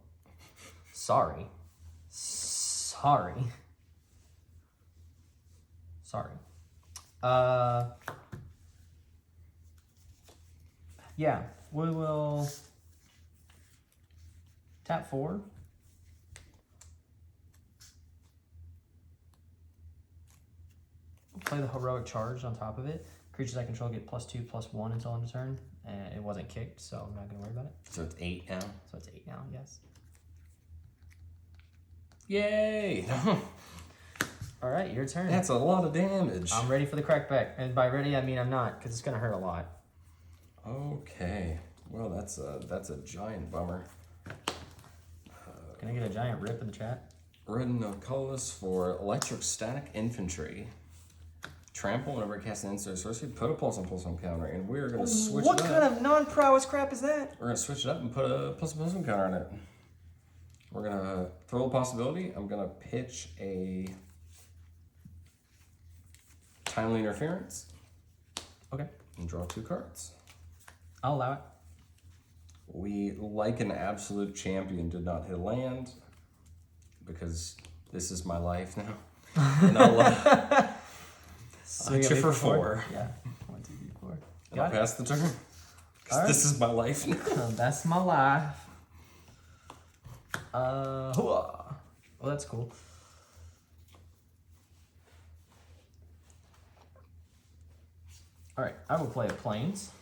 Sorry. Yeah, we will tap 4. Play the heroic charge on top of it. Creatures I control get +2/+1 until end of turn. And it wasn't kicked, so I'm not gonna worry about it. So it's 8 now. So it's 8 now, yes. Yay! All right, your turn. That's a lot of damage. I'm ready for the crackback. And by ready, I mean I'm not, because it's gonna hurt a lot. Okay. Well, that's a giant bummer. Can I get a giant rip in the chat? Red and colorless for electric static infantry. Trample whenever it casts an instant sorcery, put a +1/+1 counter, and we're gonna switch What it up. kind of non-prowess crap is that? We're gonna switch it up and put a +1/+1 counter on it. We're gonna throw a possibility. I'm gonna pitch a timely interference. Okay, And draw 2 cards. I'll allow it. We, like an absolute champion, did not hit land because this is my life now. And I'll chip for 4. Yeah, 1, 2, 3, 4. And I'll pass the turn. Because this is my life now. That's my life. Well, that's cool. All right, I will play a plains.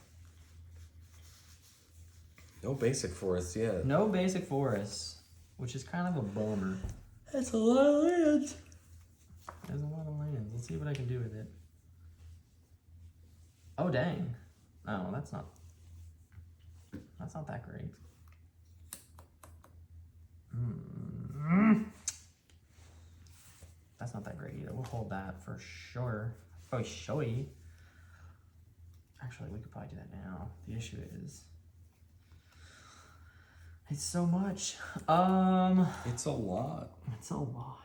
No basic forest yet. No basic forests, which is kind of a bummer. That's a lot of lands. There's a lot of lands. Let's see what I can do with it. Oh, dang. No, that's not that great. That's not that great either. We'll hold that for sure. Probably showy. Actually, we could probably do that now. The issue is it's so much. It's a lot. It's a lot.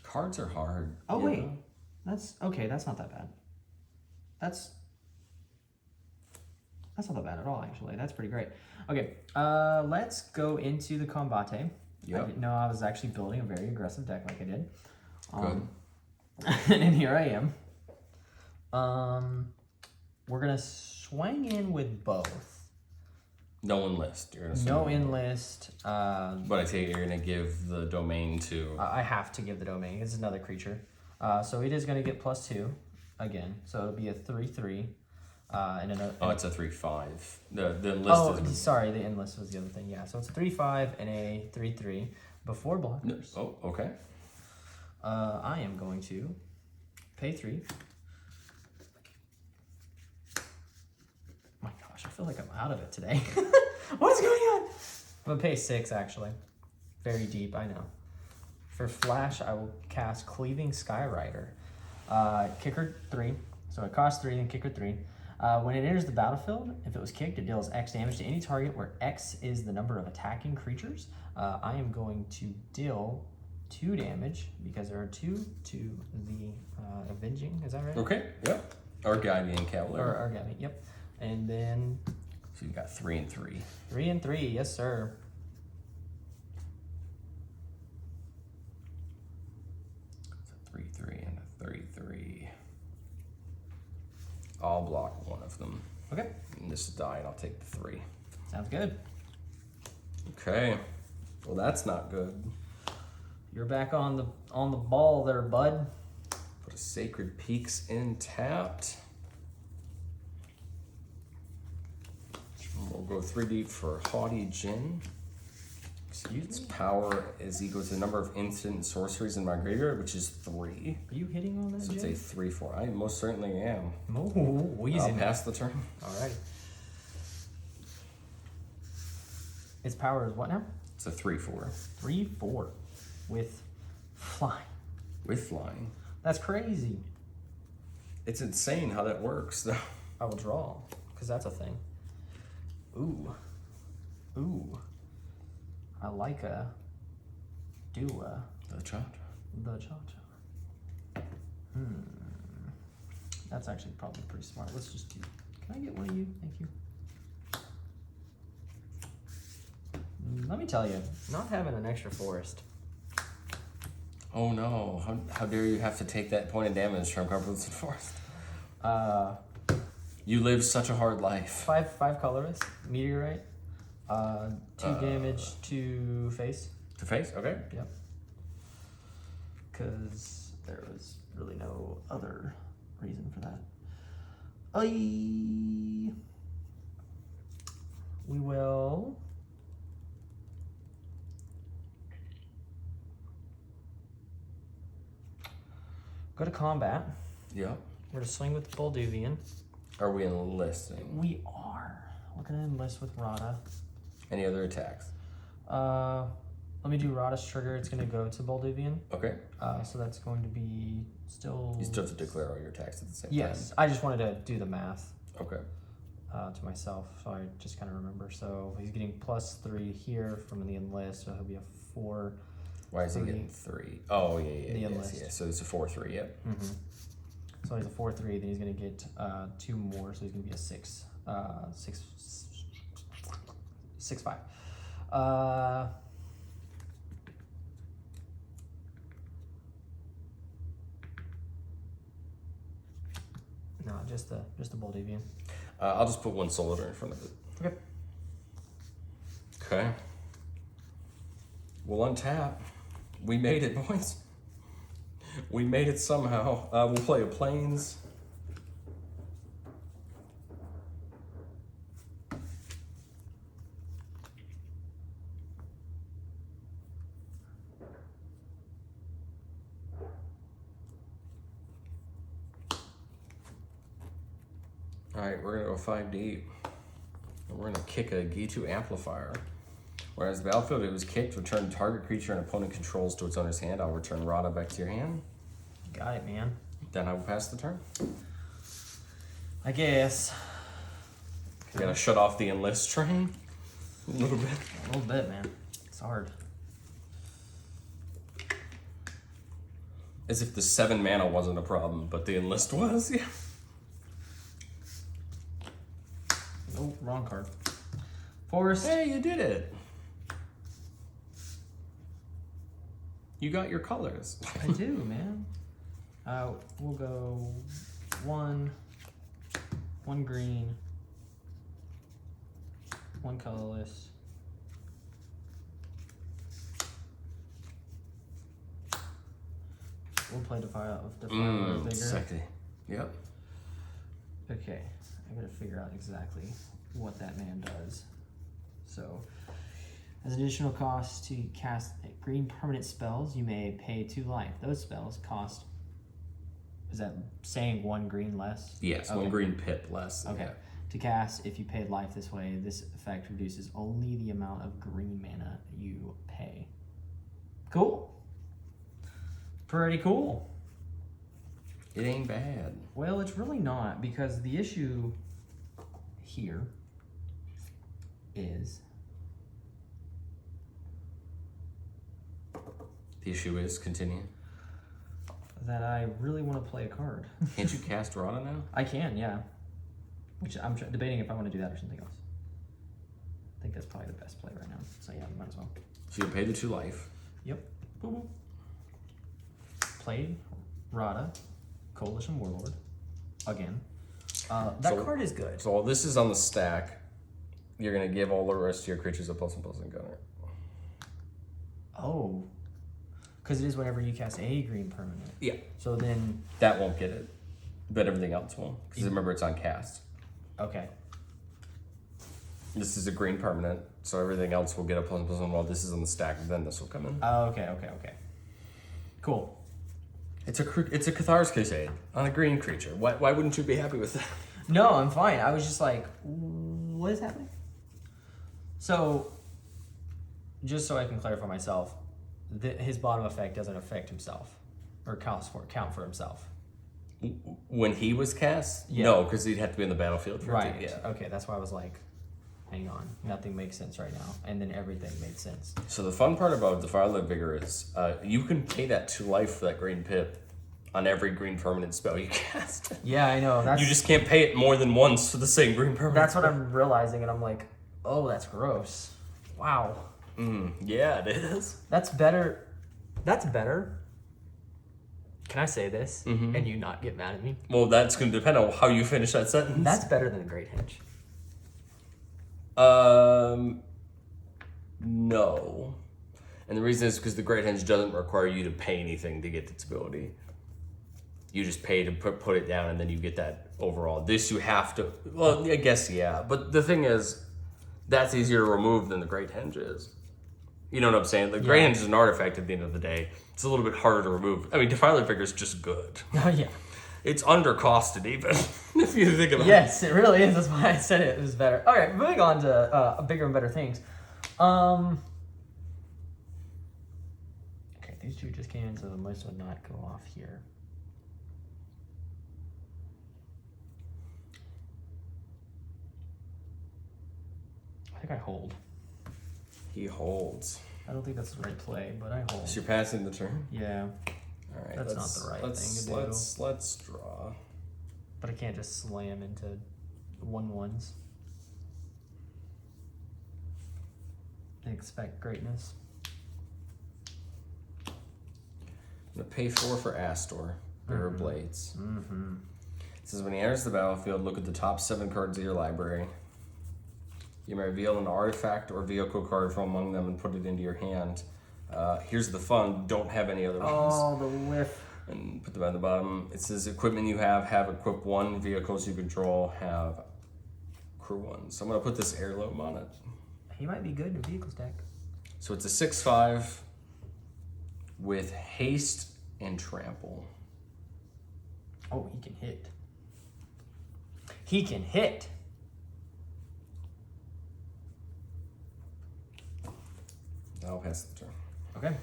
Cards are hard. Oh, you wait. know? That's okay. That's not that bad. That's not that bad at all, actually. That's pretty great. Okay, let's go into the combate. Yep. I didn't know I was actually building a very aggressive deck like I did. Good. And here I am. We're gonna swing in with both. No enlist. You're gonna No enlist. But I take it you're gonna give the domain to. I have to give the domain. It's another creature. So it is gonna get +2 again. So it'll be a 3/3. And another. Oh, it's a 3/5. The enlist. Oh, sorry, the endless was the other thing. Yeah, so it's a 3/5 and a 3/3 before blockers. Oh, okay. I am going to pay 3. My gosh, I feel like I'm out of it today. What is going on? I'm gonna pay 6 actually. Very deep, I know. For flash, I will cast Cleaving Skyrider. Kicker 3. So it costs 3 and kicker 3. When it enters the battlefield, if it was kicked, it deals X damage to any target where X is the number of attacking creatures. I am going to deal 2 damage because there are 2 to the Avenging. Is that right? Okay. Yep. Argivian Cavalier. Or Argavi, yep. And then So you got 3 and 3. 3 and 3, yes sir. It's a 3/3 and a 3/3. I'll block one of them. Okay. And this die, and I'll take the 3. Sounds good. Okay. Well, that's not good. You're back on the ball there, bud. Put a Sacred Peaks in tapped. We'll go 3 deep for Haughty Djinn. Its power is equal to the number of instant sorceries in my graveyard, which is 3. Are you hitting on that, So it's Jay? a 3/4. I most certainly am. Oh, easy. I'll pass the turn. Alrighty. Its power is what now? It's a 3/4 3/4 with flying. with flying. That's crazy. It's insane how that works, though. I will draw, because that's a thing. Ooh. Ooh. I like a duo. The cha. The cha-cha. That's actually probably pretty smart. Let's just do... Can I get one of you? Thank you. Let me tell you, not having an extra forest. Oh no! How dare you have to take that point of damage from Carpets and Forest? You live such a hard life. Five colorless, meteorite, 2 damage to face. To face? Okay. Yep. Because there was really no other reason for that. We will. Go to combat. Yep. We're gonna swing with Bolduvian. Are we enlisting? We are. We're gonna enlist with Rada. Any other attacks? Let me do Rada's trigger. It's gonna go to Bolduvian. Okay. So that's going to be still. You still have to declare all your attacks at the same Yes, I just wanted to do the math time. Okay. to myself, so I just kind of remember. So he's getting +3 here from the enlist, so he'll be a 4. Why is he getting 3? Oh yeah. The Yes, enlist. yeah. So it's a 4/3. Yep. Mm-hmm. So he's a 4/3. Then he's gonna get 2 more, so he's gonna be a 6. 6/5. No, just the Bolduvian. I'll just put 1 Solidar in front of it. Okay. Okay. We'll untap. We made it, boys. We made it somehow. We'll play a Plains. Alright, we're gonna go 5 deep. And we're gonna kick a Gitu Amplifier. Whereas the battlefield it was kicked, return target creature an opponent controls to its owner's hand. I'll return Rada back to your hand. Got it, man. Then I will pass the turn. I guess. We're gonna shut off the enlist train. A little bit. A little bit, man. It's hard. As if the 7 mana wasn't a problem, but the enlist was, yeah. Oh, wrong card. Forest. Hey, you did it. You got your colors. I do, man. We'll go 1 green, 1 colorless. We'll play Defile bigger. Sexy. Yep. Okay, I gotta figure out exactly what that man does. So, as additional cost to cast green permanent spells, you may pay 2 life. Those spells cost. Is that saying 1 green less? Yes, Okay. 1 green pip less. Okay. Yeah. To cast, if you paid life this way, this effect reduces only the amount of green mana you pay. Cool. Pretty cool. It ain't bad. Well, it's really not, because the issue here is The issue is, continue. that I really want to play a card. Can't you cast Rada now? I can, yeah. Which I'm debating if I want to do that or something else. I think that's probably the best play right now. So yeah, might as well. So you pay the 2 life. Yep. Boop, boop. Played Rada, Coalition Warlord, again. That card is good. So while this is on the stack, you're going to give all the rest of your creatures a +1/+1 counter. Oh. Because it is whenever you cast a green permanent. Yeah. So then... That won't get it, but everything else will. Because remember, it's on cast. Okay. This is a green permanent, so everything else will get a +1/+1 while this is on the stack, then this will come in. Oh, okay. Cool. It's a Cathar's Crusade on a green creature. Why wouldn't you be happy with that? No, I'm fine. I was just like, what is happening? So, just so I can clarify myself, his bottom effect doesn't affect himself or count for himself. When he was cast? Yeah. No, because he'd have to be in the battlefield for Right. it to, yeah. Okay, that's why I was like, hang on. Nothing makes sense right now. And then everything made sense. So the fun part about the Firelight Vigor is you can pay that 2 life for that green pip on every green permanent spell you cast. Yeah, I know. You just can't pay it more than once for the same green permanent. That's what I'm realizing, and I'm like, oh, that's gross. Wow. Yeah, it is. That's better. That's better. Can I say this and you not get mad at me? Well, that's going to depend on how you finish that sentence. That's better than a Great Henge. No. And the reason is because the Great Henge doesn't require you to pay anything to get its ability. You just pay to put it down, and then you get that overall. This you have to. Well, I guess yeah. But the thing is, that's easier to remove than the Great Henge is. You know what I'm saying? The Great Henge is an artifact at the end of the day. It's a little bit harder to remove. I mean, Defiler Vigor is just good. Oh yeah. It's undercosted even, if you think about it. Yes, it really is. That's why I said it was better. All right, moving on to bigger and better things. Okay, these two just can, so the most would not go off here. I think I hold. He holds. I don't think that's the right play, but I hold. So you're passing the turn? Yeah. All right, That's not the right thing to do. Let's draw. But I can't just slam into 1/1s and expect greatness. I'm gonna pay 4 for Astor, Bearer of Blades. It says when he enters the battlefield, look at the top 7 cards of your library. You may reveal an artifact or vehicle card from among them and put it into your hand. Here's the fun, don't have any other ones. Oh, the whiff. And put them at the bottom. It says equipment you have equip 1, vehicles you control have crew 1. So I'm gonna put this heirloom on it. He might be good in a vehicle stack. So it's a 6/5 with haste and trample. Oh, he can hit. He can hit. I'll pass the turn. Okay.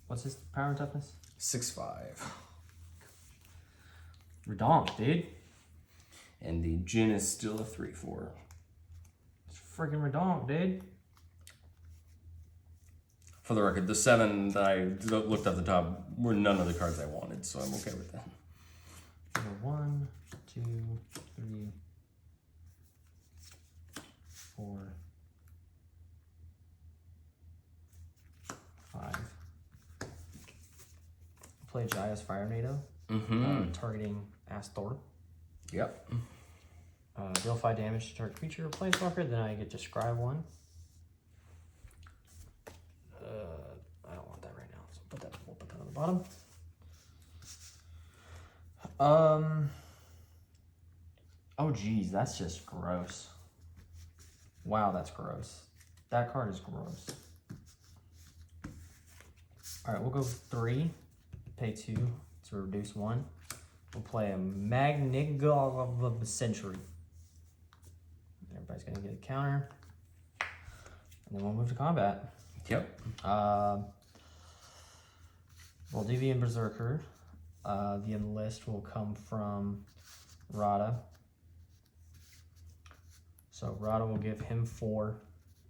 What's his power and toughness? 6/5. Redonk, dude. And the Jin is still a 3/4. It's freaking redonk, dude. For the record, the 7 that I looked at the top were none of the cards I wanted, so I'm okay with that. 1, 2, 3, 4, 5. Play Jaya's Fire NATO. Targeting Astor. Yep. Deal 5 damage to target creature or planeswalker, then I get to scry 1. I don't want that right now, so we'll put that on the bottom. Oh geez, that's just gross. Wow, that's gross. That card is gross. Alright, we'll go 3, pay 2 to reduce 1. We'll play a Magnigal of the Century. Everybody's gonna get a counter. And then we'll move to combat. Yep. Deviant Berserker. The enlist will come from Rada. So Rada will give him 4.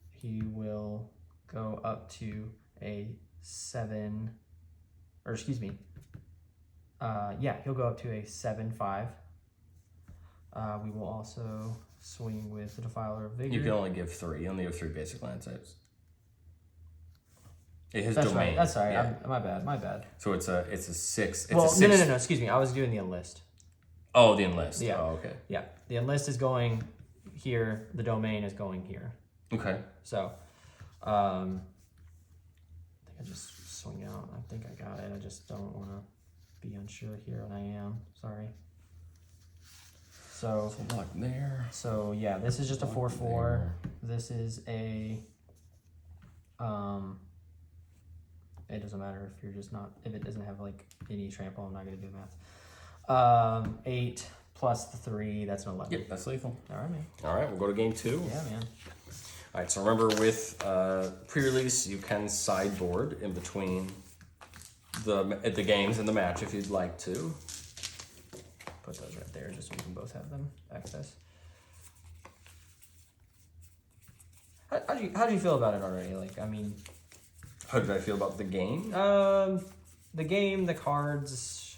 He will go up to a 7, or excuse me. Yeah, he'll go up to a 7/5. We will also swing with the Defiler of Vigor. You can only give 3. You only have 3 basic land types. His That's domain. right. That's sorry. Yeah. My bad. So it's a 6. It's Well, a 6. no. Excuse me. I was doing the enlist. Oh, the enlist. Yeah. Oh, okay. Yeah. The enlist is going here. The domain is going here. Okay. So, I think I just swing out. I think I got it. I just don't want to be unsure here, and I am. Sorry. So block there. So yeah, this is just a 4/4. This is a it doesn't matter if you're just not, if it doesn't have like any trample, I'm not gonna do math. 8 plus the 3, that's an 11. Yep, that's lethal. All right, man. All right, we'll go to game 2. Yeah, man. All right, so remember with pre-release, you can sideboard in between the games and the match if you'd like to. Put those right there just so we can both have them access. How do you feel about it already? Like, I mean, How did I feel about the game? the game, the cards,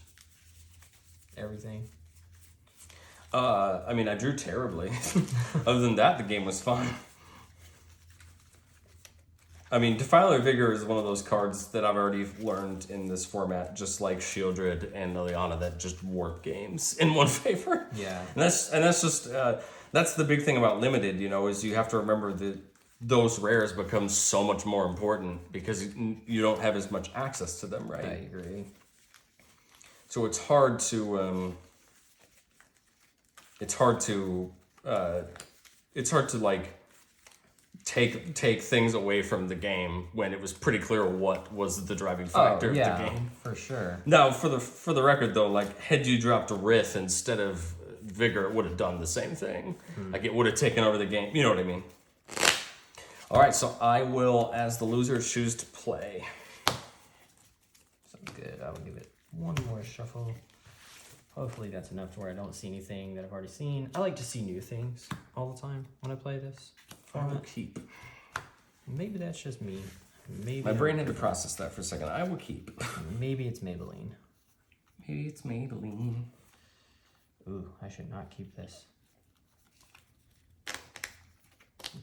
everything. I mean, I drew terribly. Other than that, the game was fun. I mean, Defiler Vigor is one of those cards that I've already learned in this format, just like Shieldred and Liliana, that just warp games in one favor. Yeah. And that's just that's the big thing about limited, you know, is you have to remember that those rares become so much more important because you don't have as much access to them, right? I agree. So it's hard to like take things away from the game when it was pretty clear what was the driving factor of the game. For sure. Now, for the record though, like had you dropped Rith instead of Vigor, it would have done the same thing. Like it would have taken over the game. You know what I mean? All right, so I will, as the loser, choose to play. Sounds good. I will give it one more shuffle. Hopefully that's enough to where I don't see anything that I've already seen. I like to see new things all the time when I play this I will format. keep. Maybe that's just me. Maybe My brain had to process that for a second. I will keep. Maybe it's Maybelline. Maybe it's Maybelline. Ooh, I should not keep this.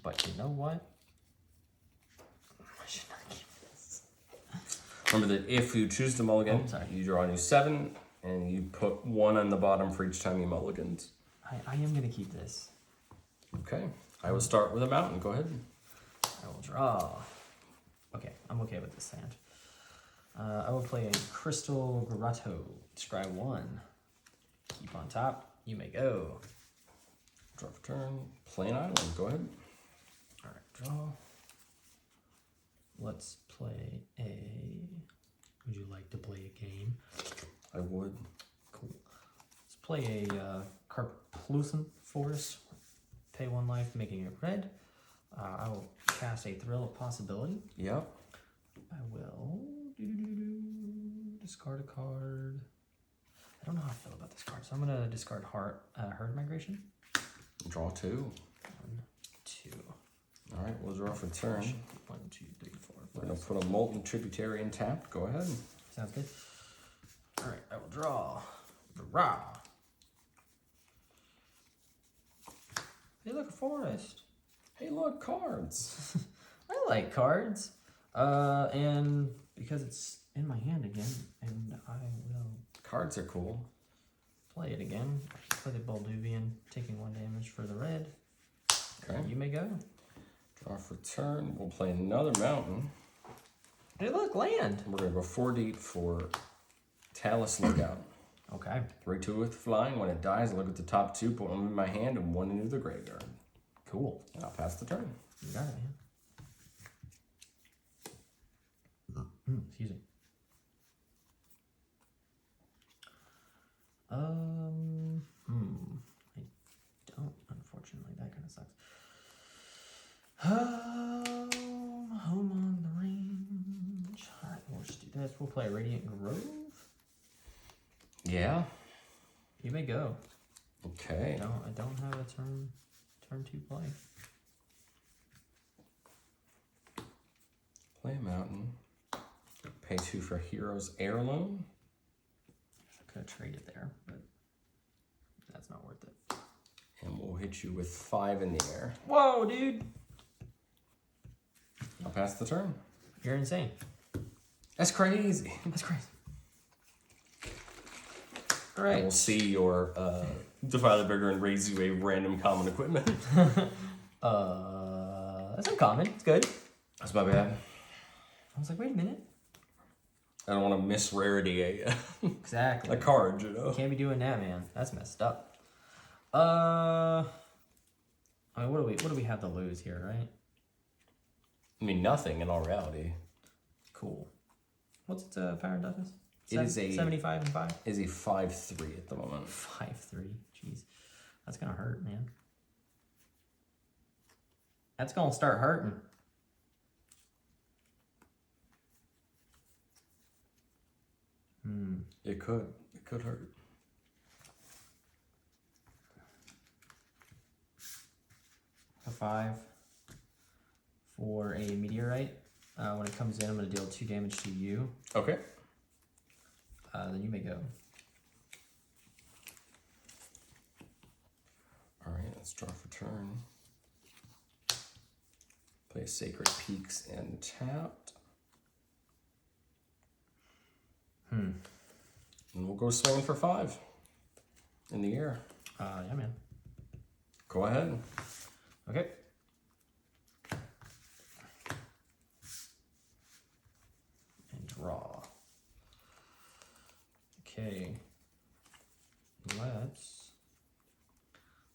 But you know what? I should not keep this. Remember that if you choose to mulligan, Oh, sorry. you draw a new 7, and you put 1 on the bottom for each time you mulligans. I am going to keep this. Okay. I will start with a mountain. Go ahead. I will draw. Okay, I'm okay with this hand. I will play a Crystal Grotto. Scry 1. Keep on top. You may go. Draw for turn. Play an island. Go ahead. All right, draw. Let's play a... Would you like to play a game? I would. Cool. Let's play a Carplucent Forest. Pay 1 life, making it red. I will cast a Thrill of Possibility. Yep. I will discard a card. I don't know how I feel about this card, so I'm gonna discard Herd Migration. Draw 2. 1, 2. All right, we'll draw for turn. 1, 2, 3, 4, 5. We're gonna put a Molten Tributary in tapped. Go ahead. Sounds good. All right, I will draw. Draw. Hey, look, a forest. Hey, look, cards. I like cards. And because it's in my hand again, and I will Cards are cool. play it again. Play the Bolduvian, taking 1 damage for the red. Okay. You may go. Draw for turn. We'll play another mountain. Hey, look, land. We're gonna go 4 deep for Talus Lookout. Okay. 3/2 with flying. When it dies, I look at the top 2, put 1 in my hand, and 1 into the graveyard. Cool. And I'll pass the turn. You got it, man. Excuse me. I don't, unfortunately. That kind of sucks. Home on the range. All right, we'll just do this. We'll play Radiant Grove. Yeah. You may go. Okay. No, I don't have a turn 2 play. Play a mountain. Pay 2 for Hero's Heirloom. I could have traded there, but that's not worth it. And we'll hit you with 5 in the air. Whoa, dude. I'll pass the turn. You're insane. That's crazy. That's crazy. All I right. will see your Defy the Vigor and raise you a random common equipment. That's uncommon. It's good. That's my bad. I was like, wait a minute. I don't want to miss rarity Exactly. a card, you know? Can't be doing that, man. That's messed up. I mean, what do we have to lose here, right? I mean, nothing in all reality. Cool. What's its power and toughness? It is a 75 and 5. Is a 5/3 at the moment. 5/3. Jeez, that's gonna hurt, man. That's gonna start hurting. It could hurt. A 5 for a meteorite. When it comes in, I'm gonna deal 2 damage to you. Okay. Then you may go. All right, let's draw for turn. Play Sacred Peaks and tapped. And we'll go swing for 5 in the air. Yeah, man. Go ahead. Okay. And draw. Okay.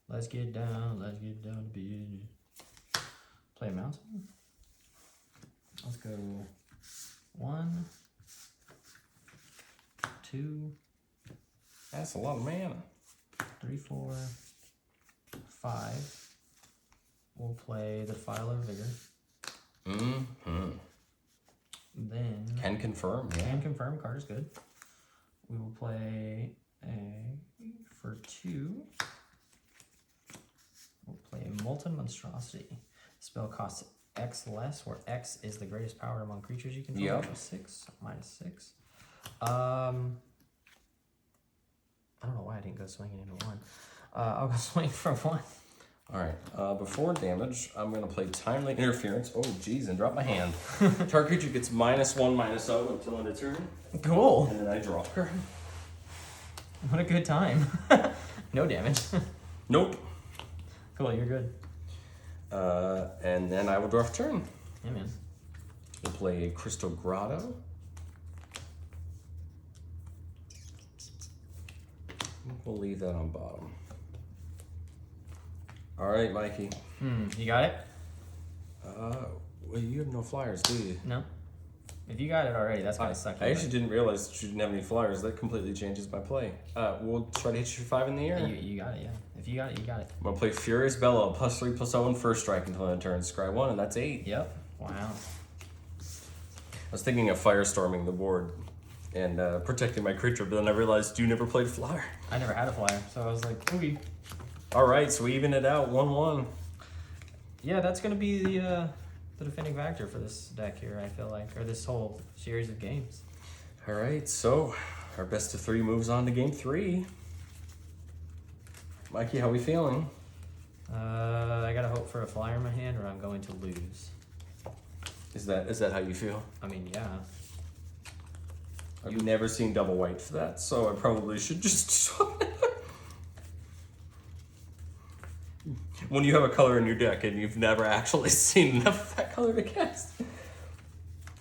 Let's get down to business. Play a mountain. Let's go 1, 2, That's a lot of mana. 3, 4, 5. We'll play the Defiler of Vigor. Mm-hmm. Then Can confirm, yeah. Can confirm card is good. We will play for 2. We'll play a Molten Monstrosity. Spell costs X less, where X is the greatest power among creatures you control. Yep. So 6, -6. I don't know why I didn't go swinging into 1. I'll go swing for 1. All right. Before damage, I'm going to play Timely Interference. Oh, geez, and drop my hand. Target creature gets -1/-0 until end of turn. Cool. And then I draw her. What a good time. No damage. Nope. Cool, you're good. And then I will draw for turn. Yeah, man. We'll play Crystal Grotto. We'll leave that on bottom. All right, Mikey. You got it? Well, you have no flyers, do you? No. If you got it already, that's gonna suck. I actually didn't realize that you didn't have any flyers. That completely changes my play. We'll try to hit you for 5 in the air. You got it, yeah. If you got it, you got it. I'm gonna play Furious Bellow, +3/+0 and first strike until end of turn. Scry 1, and that's 8. Yep. Wow. I was thinking of firestorming the board and protecting my creature, but then I realized you never played flyer. I never had a flyer, so I was like, ooh. All right, so we even it out 1-1. Yeah, that's gonna be the defending factor for this deck here, I feel like, or this whole series of games. All right, so our best of 3 moves on to game 3. Mikey, how we feeling? I gotta hope for a flyer in my hand, or I'm going to lose. Is that how you feel? I mean, yeah. I've never seen double white for that, so I probably should just swap it. When you have a color in your deck and you've never actually seen enough of that color to cast.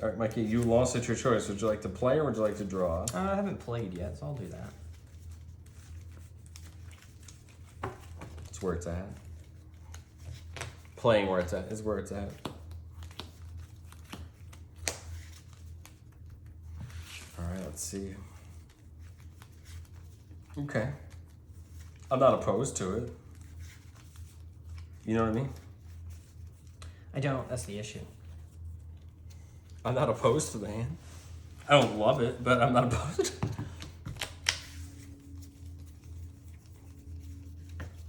All right, Mikey, you lost at your choice. Would you like to play or would you like to draw? I haven't played yet, so I'll do that. It's where it's at. Playing where it's at is where it's at. All right, let's see. Okay. I'm not opposed to it. You know what I mean? I don't, that's the issue. I'm not opposed to the hand. I don't love it, but I'm not opposed.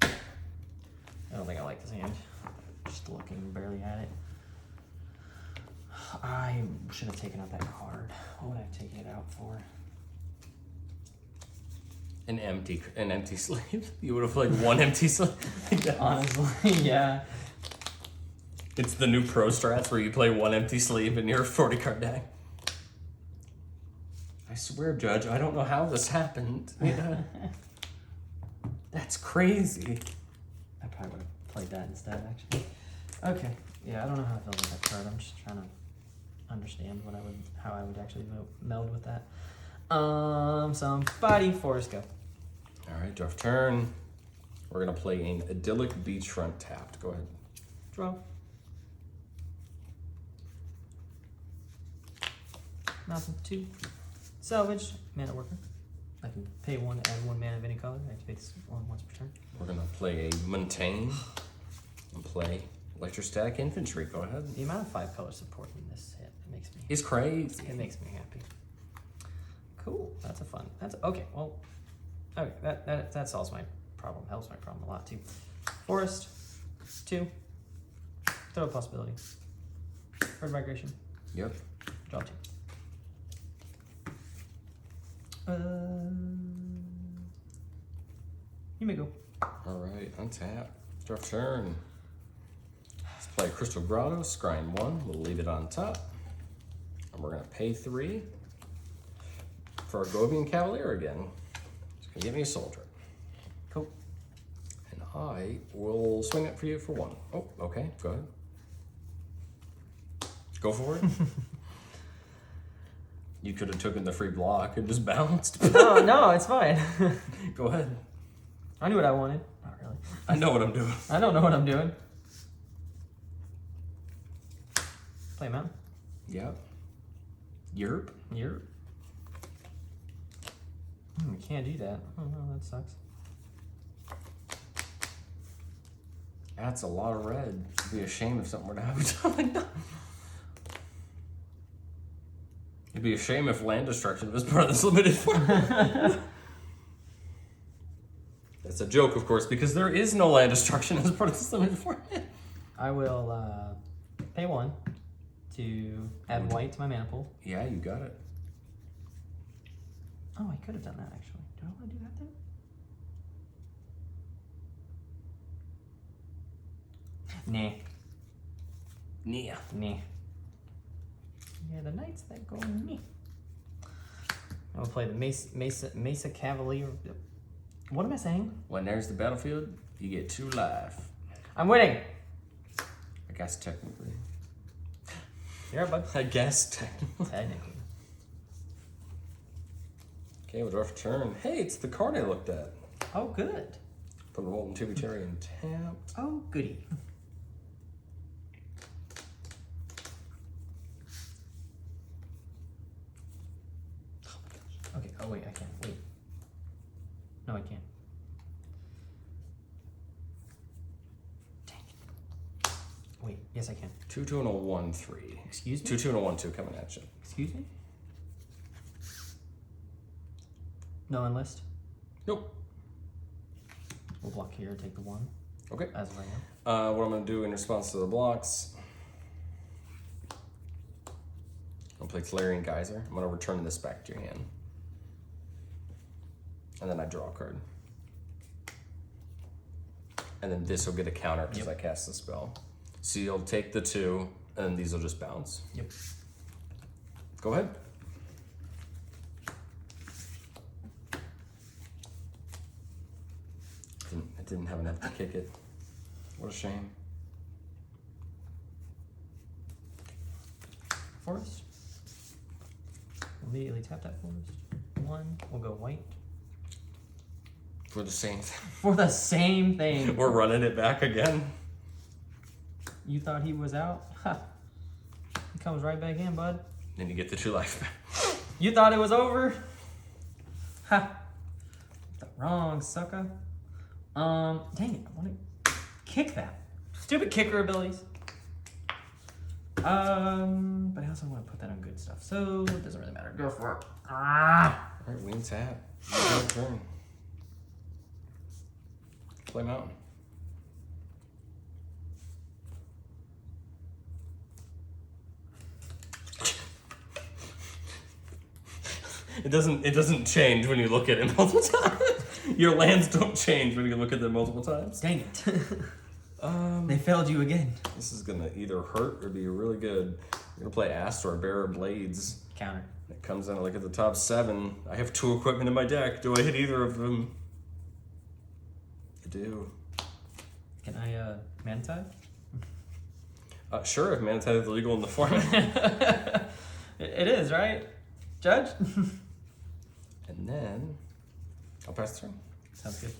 I don't think I like this hand. Just looking barely at it. I should have taken out that card. What would I have taken it out for? An empty sleeve. You would have like 1 empty sleeve. Honestly, yeah. It's the new pro strats where you play 1 empty sleeve in your 40 card deck. swear, Judge, I don't know how this happened. Yeah. That's crazy. I probably would have played that instead, actually. Okay. Yeah, I don't know how I feel about that card. I'm just trying to understand how I would actually meld with that. Somebody, Forrest, go. All right, draft turn. We're gonna play an idyllic beachfront tapped. Go ahead. Draw. Nothing. 2. Salvage. Mana worker. I can pay 1 to add 1 mana of any color. I activate this once per turn. We're gonna play a Montaigne and play electrostatic infantry. Go ahead. The amount of 5 color support in this hit makes me. It's crazy. It makes me happy. Cool. That's a fun. That's okay. Well, okay. That solves my problem. Helps my problem a lot too. Forest. 2. Throw a possibility. Bird migration. Yep. Draw 2. You may go. All right, untap. Draft turn. Let's play Crystal Grotto, scrying 1. We'll leave it on top. And we're gonna pay 3 for Argovian Cavalier again. It's gonna give me a soldier. Cool. And I will swing it for you for 1. Oh, okay, go ahead. Go for it. You could have taken the free block and just bounced. No, it's fine. Go ahead. I knew what I wanted. Not really. I know what I'm doing. I don't know what I'm doing. Play a mountain. Yep. Yerp. You can't do that. Oh no, that sucks. That's a lot of red. It'd be a shame if something were to happen like that. It'd be a shame if land destruction was part of this limited format. That's a joke, of course, because there is no land destruction as part of this limited format. I will pay 1 to add white to my mana pool. Yeah, you got it. Oh, I could have done that actually. Do I want to do that then? Nah. Yeah, the knights that go me. I'll play the Mesa Cavalier. What am I saying? When there's the battlefield, you get 2 life. I'm winning. I guess technically. You're up, bud. I guess technically. Technically. Okay, we'll draw for turn. Hey, it's the card I looked at. Oh, good. Put a Molten Tributary and tap. Oh, goody. Okay, oh wait, I can't. Wait. No, I can't. Dang it. Wait, yes I can. 2/2 and a 1/3. Excuse me? 2/2 and a 1/2 coming at you. Excuse me? No unlist? Nope. We'll block here, take the 1. Okay. As of right now. What I'm going to do in response to the blocks, I'll play Tolarian Geyser. I'm going to return this back to your hand. And then I draw a card. And then this will get a counter because I cast the spell. So you'll take the 2, and then these will just bounce. Yep. Go ahead. I didn't have enough to kick it. What a shame. Forest. Immediately tap that forest. 1. We'll go white. For the same thing. For the same thing. We're running it back again. You thought he was out? Ha. He comes right back in, bud. Then you get the 2 life back. You thought it was over? Ha. Wrong, sucker. Dang it. I want to kick that. Stupid kicker abilities. But I also want to put that on good stuff. So it doesn't really matter. Go for it. Ah. All right, win tap. Turn. Play mountain. It doesn't change when you look at it multiple times. Your lands don't change when you look at them multiple times. Dang it. They failed you again. This is gonna either hurt or be really good. You're gonna play Astor, Bearer of Blades. Counter. It comes down to look at the top 7. I have 2 equipment in my deck. Do I hit either of them? I do. Can I mana tide? Sure, if Mana Tide is illegal in the format. It is, right? Judge? And then I'll pass turn. Sounds good.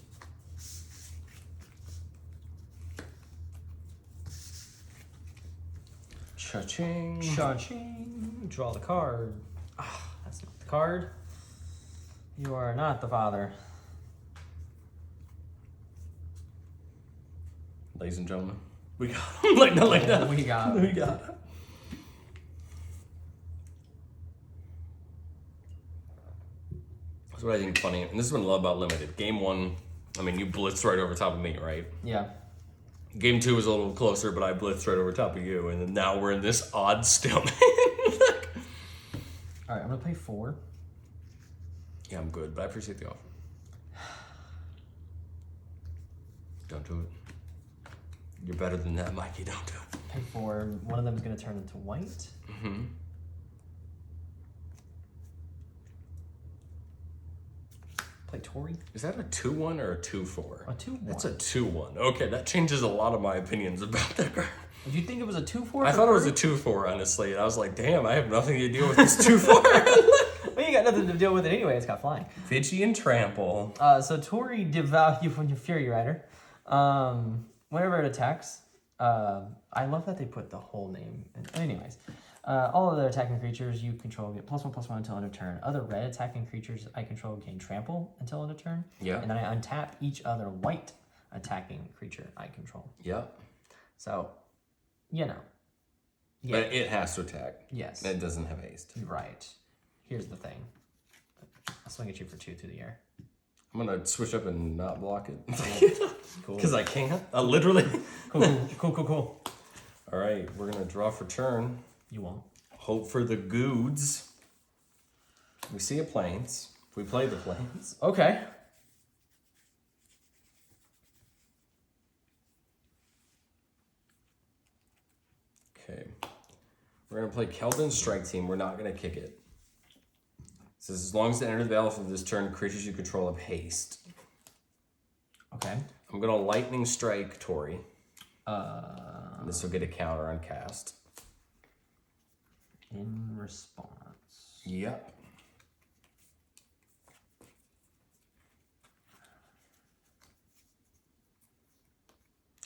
Cha-ching. Cha-ching. Draw the card. Ah, that's not the card. You are not the father. Ladies and gentlemen, we got him. Like that. We got We got him. That's what I think is funny. And this is what I love about Limited. Game 1, I mean, you blitzed right over top of me, right? Yeah. Game 2 was a little closer, but I blitzed right over top of you. And then now we're in this odd stalemate. All right, I'm going to play 4. Yeah, I'm good, but I appreciate the offer. Don't do it. You're better than that, Mikey. Don't do it. Play 4. One of them is going to turn into white. Mm-hmm. Play Tori. Is that a 2-1 or a 2-4? A 2-1. That's a 2-1. Okay, that changes a lot of my opinions about that card. Did you think it was a 2-4? I thought it was a 2-4, honestly. And I was like, damn, I have nothing to deal with this 2-4. Well, you got nothing to deal with it anyway. It's got flying. Fidgy and Trample. So Tori devalue when you're Fury Rider. Whenever it attacks, I love that they put the whole name. Anyways, all other attacking creatures you control get +1/+1 until end of turn. Other red attacking creatures I control gain trample until end of turn. Yeah. And then I untap each other white attacking creature I control. Yep. So, you know. Yeah. But it has to attack. Yes. It doesn't have haste. Right. Here's the thing. I'll swing at you for 2 through the air. I'm going to switch up and not block it. Cool. Because I can't. Literally. Cool. All right, we're going to draw for turn. You won't. Hope for the goods. We see a plains. We play the plains. Okay. Okay. We're going to play Keldon's Strike Team. We're not going to kick it. It says, as long as they enter the battlefield this turn, creatures you control have haste. Okay. I'm going to Lightning Strike Tori. This will get a counter on cast. In response. Yep.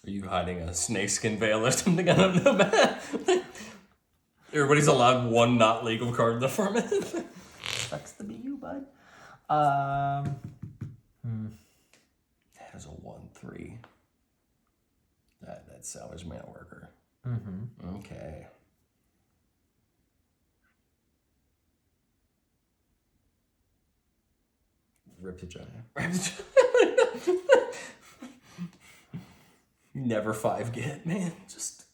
Are you hiding a snakeskin veil or something on the back? Everybody's allowed one not legal card in the format. Sucks to be you, bud. That is a 1/3. That's salvage mana worker. Mm-hmm. Okay. Rip the giant. Never 5 get, man. Just.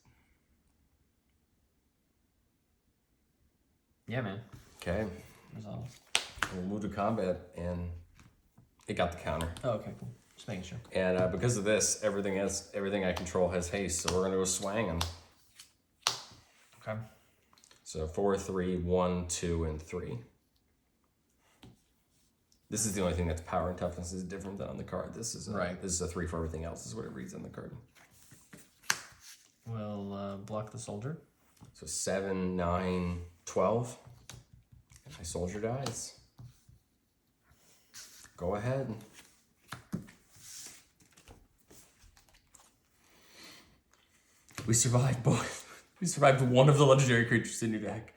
Yeah, man. Okay. Resolve. We'll move to combat, and it got the counter. Oh, okay, cool. Just making sure. And because of this, everything I control has haste, so we're gonna go swang them. Okay. So 4, 3, 1, 2, and 3. This is the only thing that's power and toughness is different than on the card. This is Right. This is a 3 for everything else. Is what it reads on the card. We'll block the soldier. So 7, 9, 12. And my soldier dies. Go ahead. We survived both. We survived one of the legendary creatures in your deck.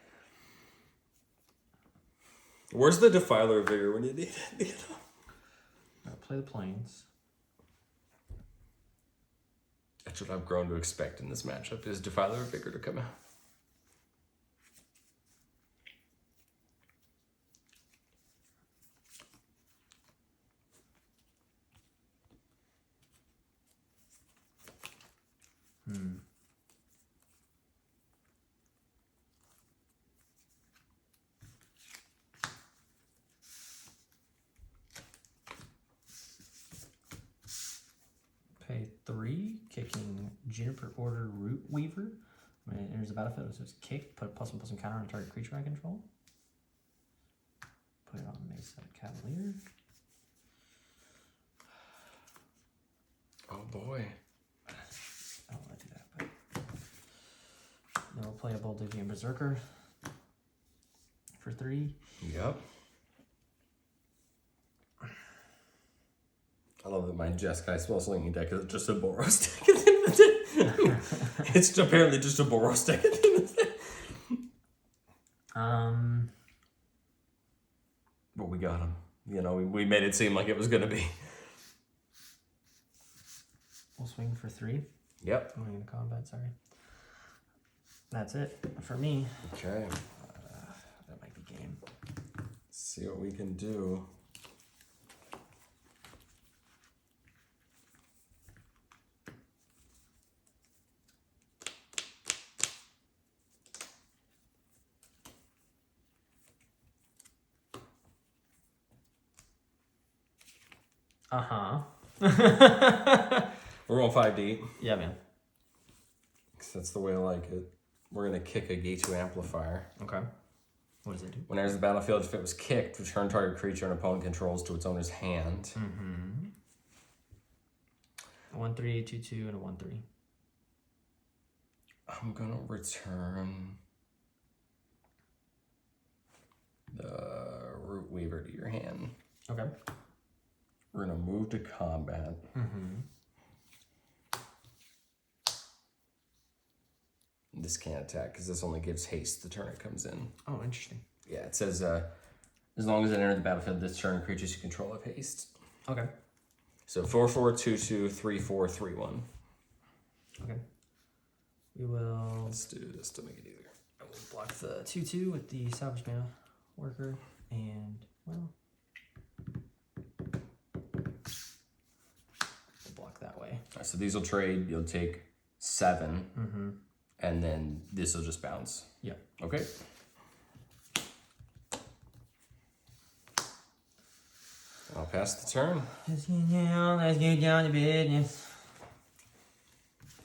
Where's the Defiler of Vigor when you need it? I'll play the plains. That's what I've grown to expect in this matchup, is Defiler of Vigor to come out. Pay 3, kicking Juniper Order Root Weaver. When it enters the battlefield, it says kick, put a +1/+1 counter on a target creature I control. Cavalier. Oh boy. I don't want to do that, but then we'll play a Boldivian Berserker for 3. Yep. I love that my Jeskai spell slinging deck is just a Boros deck at the end of the day. It's apparently just a Boros deck at the end of the day. But we got him. You know, we made it seem like it was going to be. We'll swing for 3. Yep. Going into combat, sorry. That's it for me. Okay. That might be game. Let's see what we can do. We're going 5D. Yeah, man. Because that's the way I like it. We're going to kick a Gate 2 amplifier. Okay. What does it do? When it enters the battlefield, if it was kicked, return target creature an opponent controls to its owner's hand. Mm-hmm. A 1/3, 2/2, and a 1/3. I'm going to return the Root Weaver to your hand. Okay. We're going to move to combat. Mm-hmm. This can't attack because this only gives haste the turn it comes in. Oh, interesting. Yeah, it says as long as it enters the battlefield this turn, creatures you control have haste. Okay. So 4/4, 2/2, 3/4, 3/1. Okay. We will. Let's do this to make it easier. I will block the 2/2 with the Salvage Mana Worker, and well, we'll block that way. All right, so these will trade. You'll take 7, Mm-hmm. and then this will just bounce. Yeah. Okay. I'll pass the turn. Let's get down to business.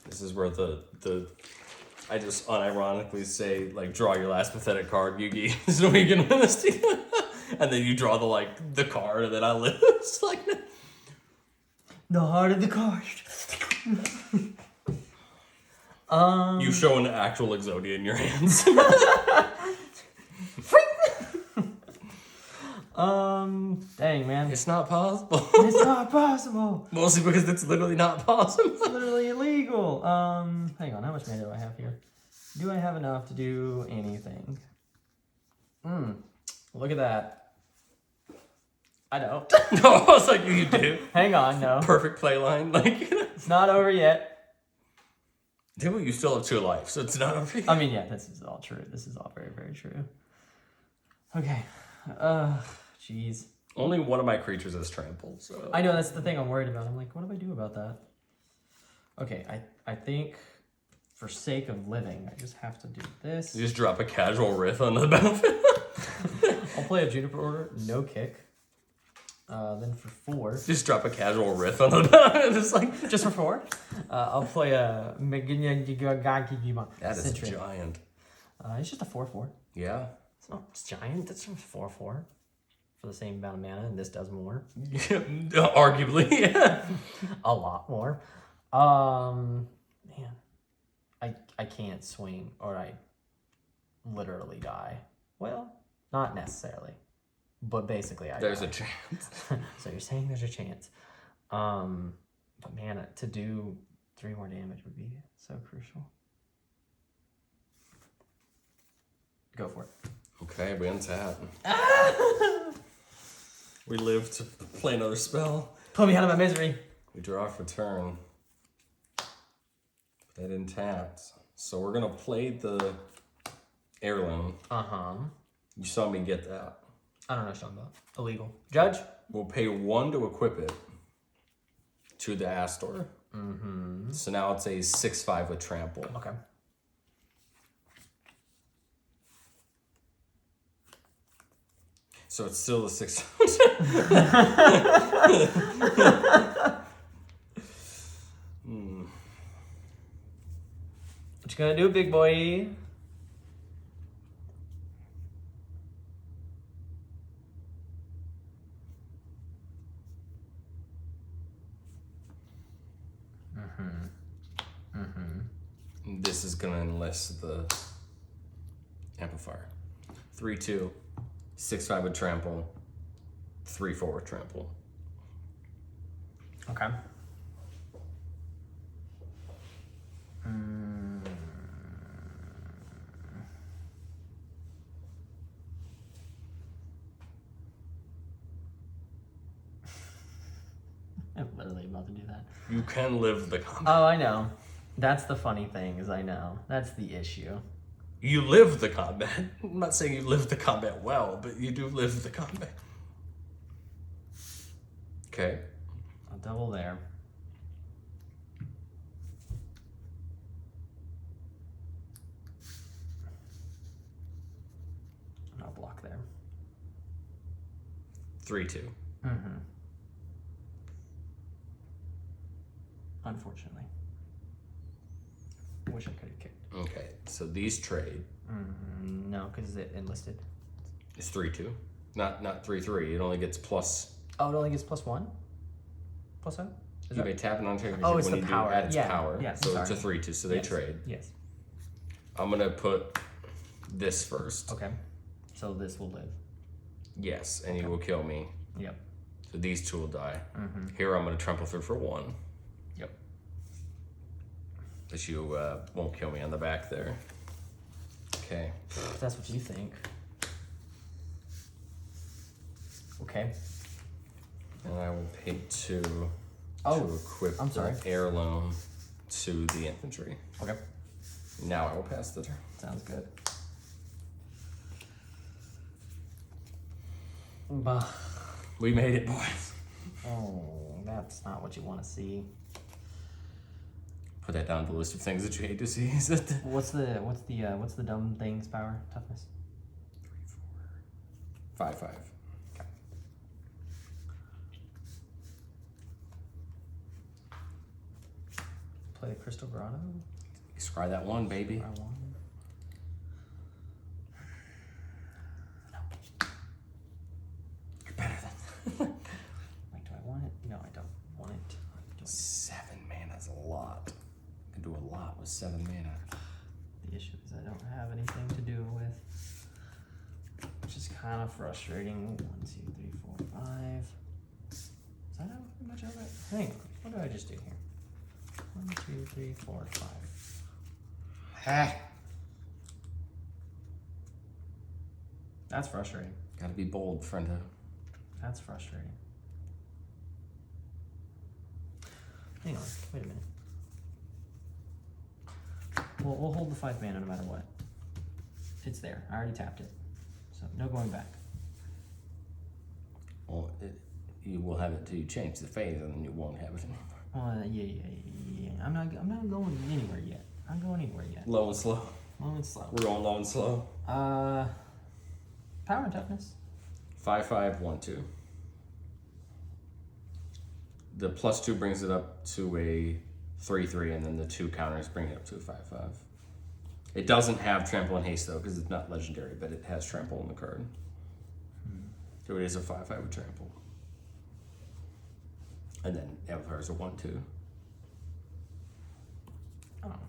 This is where the I just unironically say like draw your last pathetic card, Yugi. So we can win this together. And then you draw the card, and then I lose. Like the heart of the card. you show an actual Exodia in your hands. Dang, man. It's not possible. It's not possible. Mostly because it's literally not possible. It's literally illegal. Hang on, how much mana do I have here? Do I have enough to do anything? Look at that. I don't. No, I was like, you do. Hang on, no. Perfect play line. Like, It's not over yet. dude, you still have 2 life, so it's not over yet. I mean, yeah, this is all true. This is all very, very true. Okay. Jeez. Only one of my creatures is trampled, so. I know, that's the thing I'm worried about. I'm like, what do I do about that? Okay, I think for sake of living, I just have to do this. You just drop a casual Riff on the battlefield. I'll play a Juniper Order, no kick. Then for 4. Just drop a casual Riff on the battlefield. Just like. Just for 4? I'll play a That is Sentry. giant. It's just a 4/4. Yeah. It's not giant. It's just 4/4 for the same amount of mana, and this does more. Arguably, yeah. A lot more. Man, I can't swing, or I literally die. Well, not necessarily, but basically I. There's die. a chance. So you're saying there's a chance. But man, to do 3 more damage would be so crucial. Go for it. Okay, we untap. We live to play another spell. Pull me out of my misery. We draw for turn. They didn't tap. So we're gonna play the heirloom. You saw me get that. I don't know what you're talking about. Illegal. Judge? We'll pay 1 to equip it to the Astor. So now it's a 6/5 with trample. Okay. So it's still a 6. What you gonna do, big boy? This is gonna enlist the amplifier. 3/2, 6/5 with trample, 3/4 with trample. Okay. I'm literally about to do that. You can live the combat. Oh, I know. That's the funny thing, is I know. That's the issue. You live the combat. I'm not saying you live the combat well, but you do live the combat. Okay. I'll double there. And I'll block there. 3/2. Unfortunately. Wish I could have kicked. Okay, so these trade. No, because it enlisted. It's 3/2. Not 3/3. It only gets plus. Oh, it only gets +1? +7? You may tap and uncheck Oh, it's when the you power. do add its Yeah, power. yeah, So it's a sorry. 3/2, so they trade. Yes. I'm gonna put this first. Okay. So this will live. Yes, and you will kill me. Yep. So these two will die. Here I'm gonna trample through for 1. Yep. But you won't kill me on the back there. Okay. If that's what you think. Okay. And I will pay 2 Oh, to equip I'm sorry. the heirloom to the infantry. Okay. Now I will pass the turn. Sounds good. Bah. We made it, boys. Oh, that's not what you want to see. Put that down the list of things that you hate to see. Is it? What's the dumb thing's power? Toughness? 5/5. Okay. Play the Crystal Grotto. Scry that 1, baby. I want. You're better than. Like, do I want it? No, I don't want it. 7 mana is a lot. You can do a lot with 7 mana. The issue is I don't have anything to do with, which is kind of frustrating. 1, 2, 3, 4, 5. Is that how much of it? Hang on. What did I just do here? 1, 2, 3, 4, 5. That's frustrating. Gotta be bold, friendo. That's frustrating. Hang on. Wait a minute. We'll hold the 5 mana no matter what. It's there. I already tapped it. So no going back. Well, you will have it till you change the phase, and then you won't have it anymore. Yeah. I'm not going anywhere yet. I'm going anywhere yet. Low and slow. Low and slow. We're going low and slow. Power and toughness. 5/5, 1/2. The +2 brings it up to a 3/3, and then the 2 counters bring it up to a 5/5. It doesn't have trample and haste though, because it's not legendary, but it has trample in the card. So it is a 5/5 with trample. And then Avatar is a 1/2. Oh.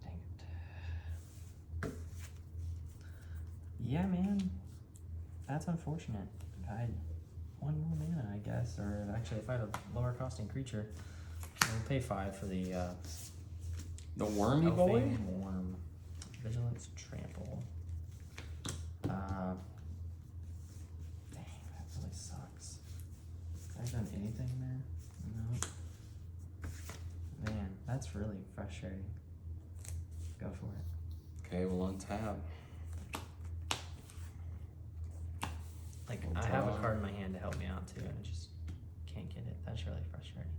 Dang it. Yeah, man. That's unfortunate. If I had 1 more mana, I guess. Or actually, if I had a lower costing creature, I would pay 5 for the The wormy boy? Elfane Worm. Vigilance Trample. Dang, that really sucks. Have I done anything there? No. Man, that's really frustrating. Go for it. Okay, we'll untap. Like, I have a card in my hand to help me out too, and I just can't get it. That's really frustrating.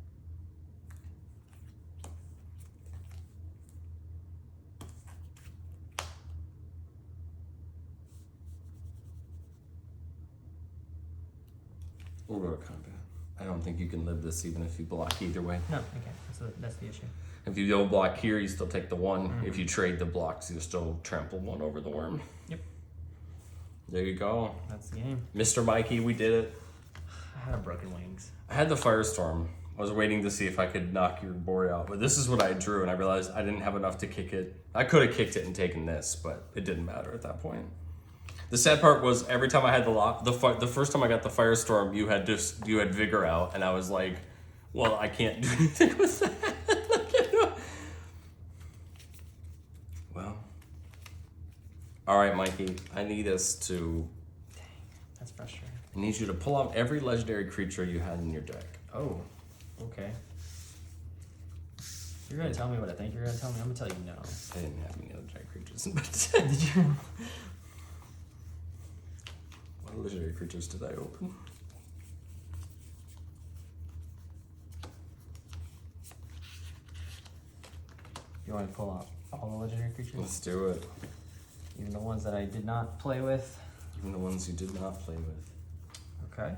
We'll go to combat. I don't think you can live this even if you block either way. No, okay. That's the issue. If you don't block here, you still take the 1. If you trade the blocks, you still trample 1 over the worm. Yep. There you go. That's the game. Mr. Mikey, we did it. I had a broken wings. I had the Firestorm, I was waiting to see if I could knock your board out, but this is what I drew, and I realized I didn't have enough to kick it. I could have kicked it and taken this, but it didn't matter at that point. The sad part was every time I had the first time I got the Firestorm, you had Vigor out, and I was like, well, I can't do anything with that. Well, all right, Mikey, I need us to. Dang, that's frustrating. I need you to pull out every legendary creature you had in your deck. Oh, okay. You're gonna tell me what I think you're gonna tell me. I'm gonna tell you no. I didn't have any legendary creatures in my deck. Did you? What legendary creatures did I open? You want to pull out all the legendary creatures? Let's do it. Even the ones that I did not play with? Even the ones you did not play with. Okay.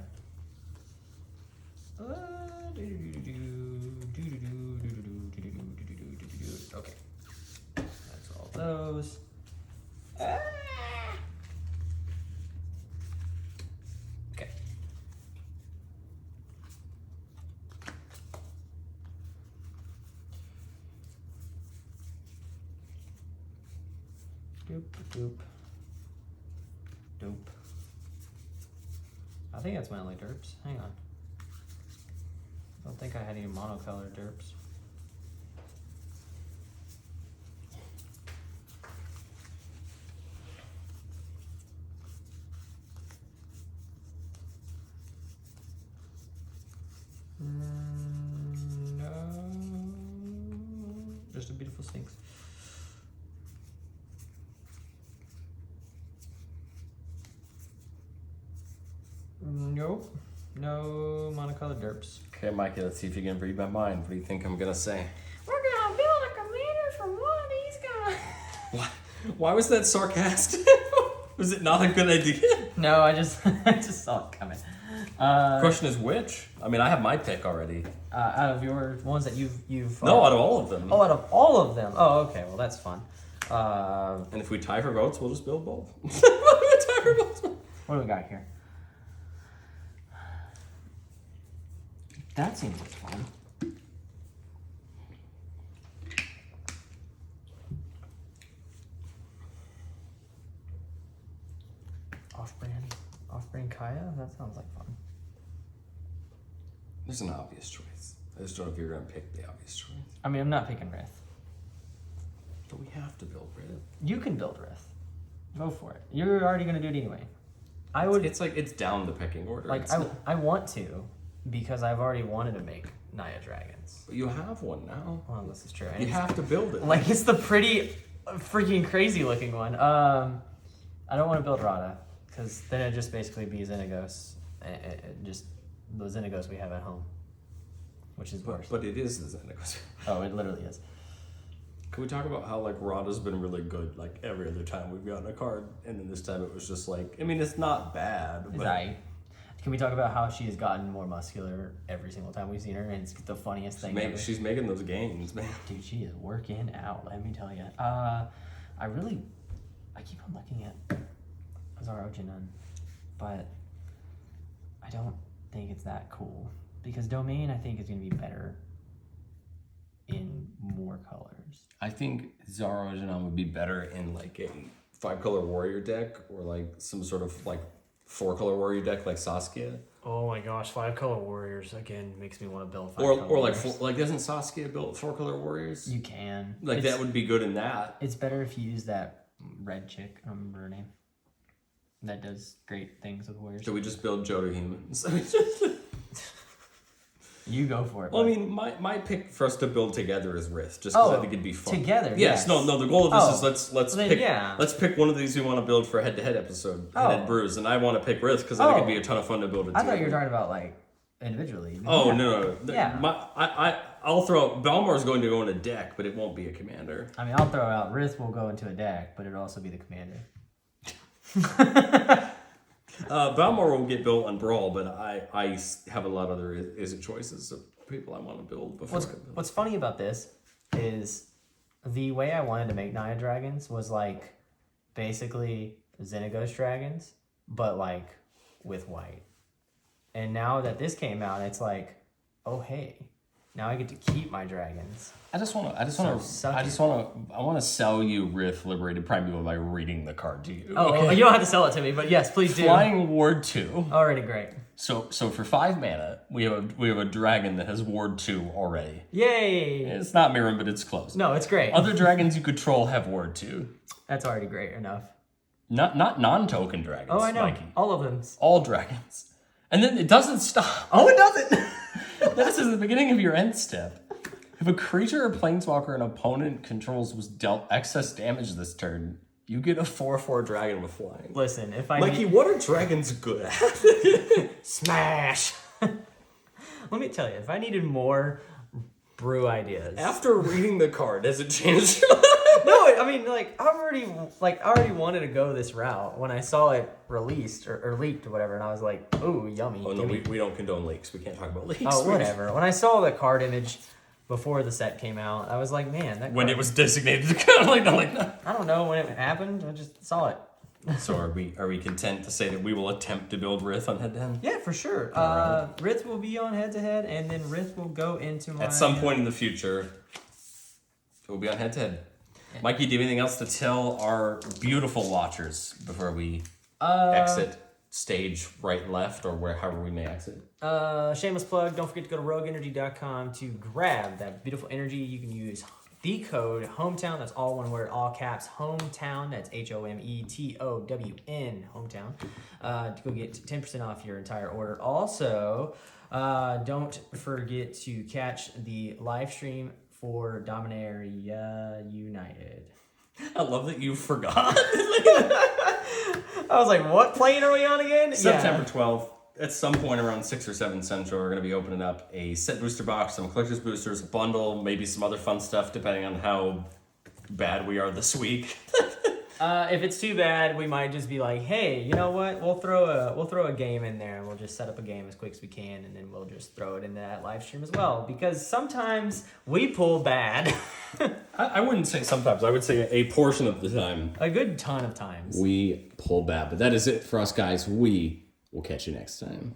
Okay. That's all those. Okay. Doop, doop. Doop. I think that's my only derps. Hang on. I don't think I had any monocolored derps. No. Just a beautiful Sphinx. Nope. No monocolored derps. Okay, Mikey, let's see if you can read my mind. What do you think I'm gonna say? We're gonna build a commander from one of these guys. Why was that sarcastic? Was it not a good idea? No, I just saw it coming. Question is which? I mean, I have my pick already. Out of your ones that you've No, out of all of them. Oh, out of all of them. Oh, okay. Well, that's fun. And if we tie for votes, we'll just build both. Tie for votes. What do we got here? That seems like fun. Off-brand Kaya? That sounds like fun. There's an obvious choice. I just don't know if you're gonna pick the obvious choice. I mean, I'm not picking Rith. But we have to build Rith. You can build Rith. Go for it. You're already gonna do it anyway. I would. It's like it's down the pecking order. Like I want to, because I've already wanted to make Naya Dragons. But you have one now. Well, this is true. You have to build it. Like, it's the pretty, freaking crazy looking one. I don't want to build Rada, because then it'd just basically be Xenagos. Just the Xenagos we have at home, which is worse. But it is the Xenagos. Oh, it literally is. Can we talk about how like Rada's been really good like every other time we've gotten a card, and then this time it was just like, I mean, it's not bad. But Right. Can we talk about how she has gotten more muscular every single time we've seen her, and it's the funniest thing ever. She's making those gains, man. Dude, she is working out, let me tell you. I keep on looking at Zara Ojinan, but I don't think it's that cool. Because Domain, I think, is going to be better in more colors. I think Zara Ojinan would be better in like a 5-color warrior deck, or like some sort of like 4-color warrior deck like Saskia. Oh my gosh, 5-color warriors again makes me want to build 5 Or warriors. like doesn't Saskia build 4-color warriors? You can. Like that would be good in that. It's better if you use that red chick, I don't remember her name. That does great things with warriors. So we just build Jodo humans. You go for it. Well, I mean, my pick for us to build together is Rith, just because I think it'd be fun. Together, yes. yes. No. The goal of this is let's pick one of these we want to build for a head-to-head episode, Head Brews, and I want to pick Rith because I think it'd be a ton of fun to build it. I thought you were talking about like individually. Oh no. Yeah. I'll throw Balmar's going to go in a deck, but it won't be a commander. I mean, I'll throw out Rith will go into a deck, but it'll also be the commander. Balmar will get built on Brawl, but I have a lot of other choices of people I want to build before. What's funny about this is the way I wanted to make Naya Dragons was like basically Xenagos Dragons, but like with white. And now that this came out, it's like Oh, hey. Now I get to keep my dragons. I want to sell you Rith Liberated Primeval by reading the card to you. Oh, okay. You don't have to sell it to me, but yes, please do. Flying Ward 2. Already great. So for 5 mana, we have a dragon that has Ward 2 already. Yay! It's not Mirren, but it's close. No, it's great. Other dragons you control have Ward 2. That's already great enough. Not non-token dragons. Oh, I know. Mikey. All of them. All dragons. And then it doesn't stop. Oh, it doesn't. This is the beginning of your end step. If a creature or planeswalker an opponent controls was dealt excess damage this turn, you get a 4/4 dragon with flying. Listen, if I Mikey, what are dragons good at? Smash. Let me tell you, if I needed more brew ideas. After reading the card, has it changed? No, I mean, I already wanted to go this route when I saw it released or leaked or whatever, and I was like, ooh, yummy. Oh, no, we don't condone leaks. We can't talk about leaks. Oh, whatever. When I saw the card image before the set came out, I was like, man, that When card, it was designated to come, no. I don't know when it happened. I just saw it. So are we content to say that we will attempt to build Rith on head-to-head? Yeah, for sure. Alright. Rith will be on head-to-head, and then Rith will go into my... At some point in the future, it will be on head-to-head. Mikey, do you have anything else to tell our beautiful watchers before we exit stage right and left, or however we may exit? Shameless plug, don't forget to go to rogueenergy.com to grab that beautiful energy. You can use the code HOMETOWN, that's all one word, all caps, HOMETOWN, that's HOMETOWN, hometown, to go get 10% off your entire order. Also, don't forget to catch the live stream for Dominaria United. I love that you forgot. I was like, what plane are we on again? September 12th, at some point around 6 or 7 Central, we're going to be opening up a set booster box, some collector's boosters, a bundle, maybe some other fun stuff, depending on how bad we are this week. If it's too bad, we might just be like, hey, you know what? We'll throw a game in there, and we'll just set up a game as quick as we can, and then we'll just throw it into that live stream as well. Because sometimes we pull bad. I wouldn't say sometimes. I would say a portion of the time. A good ton of times. We pull bad. But that is it for us, guys. We will catch you next time.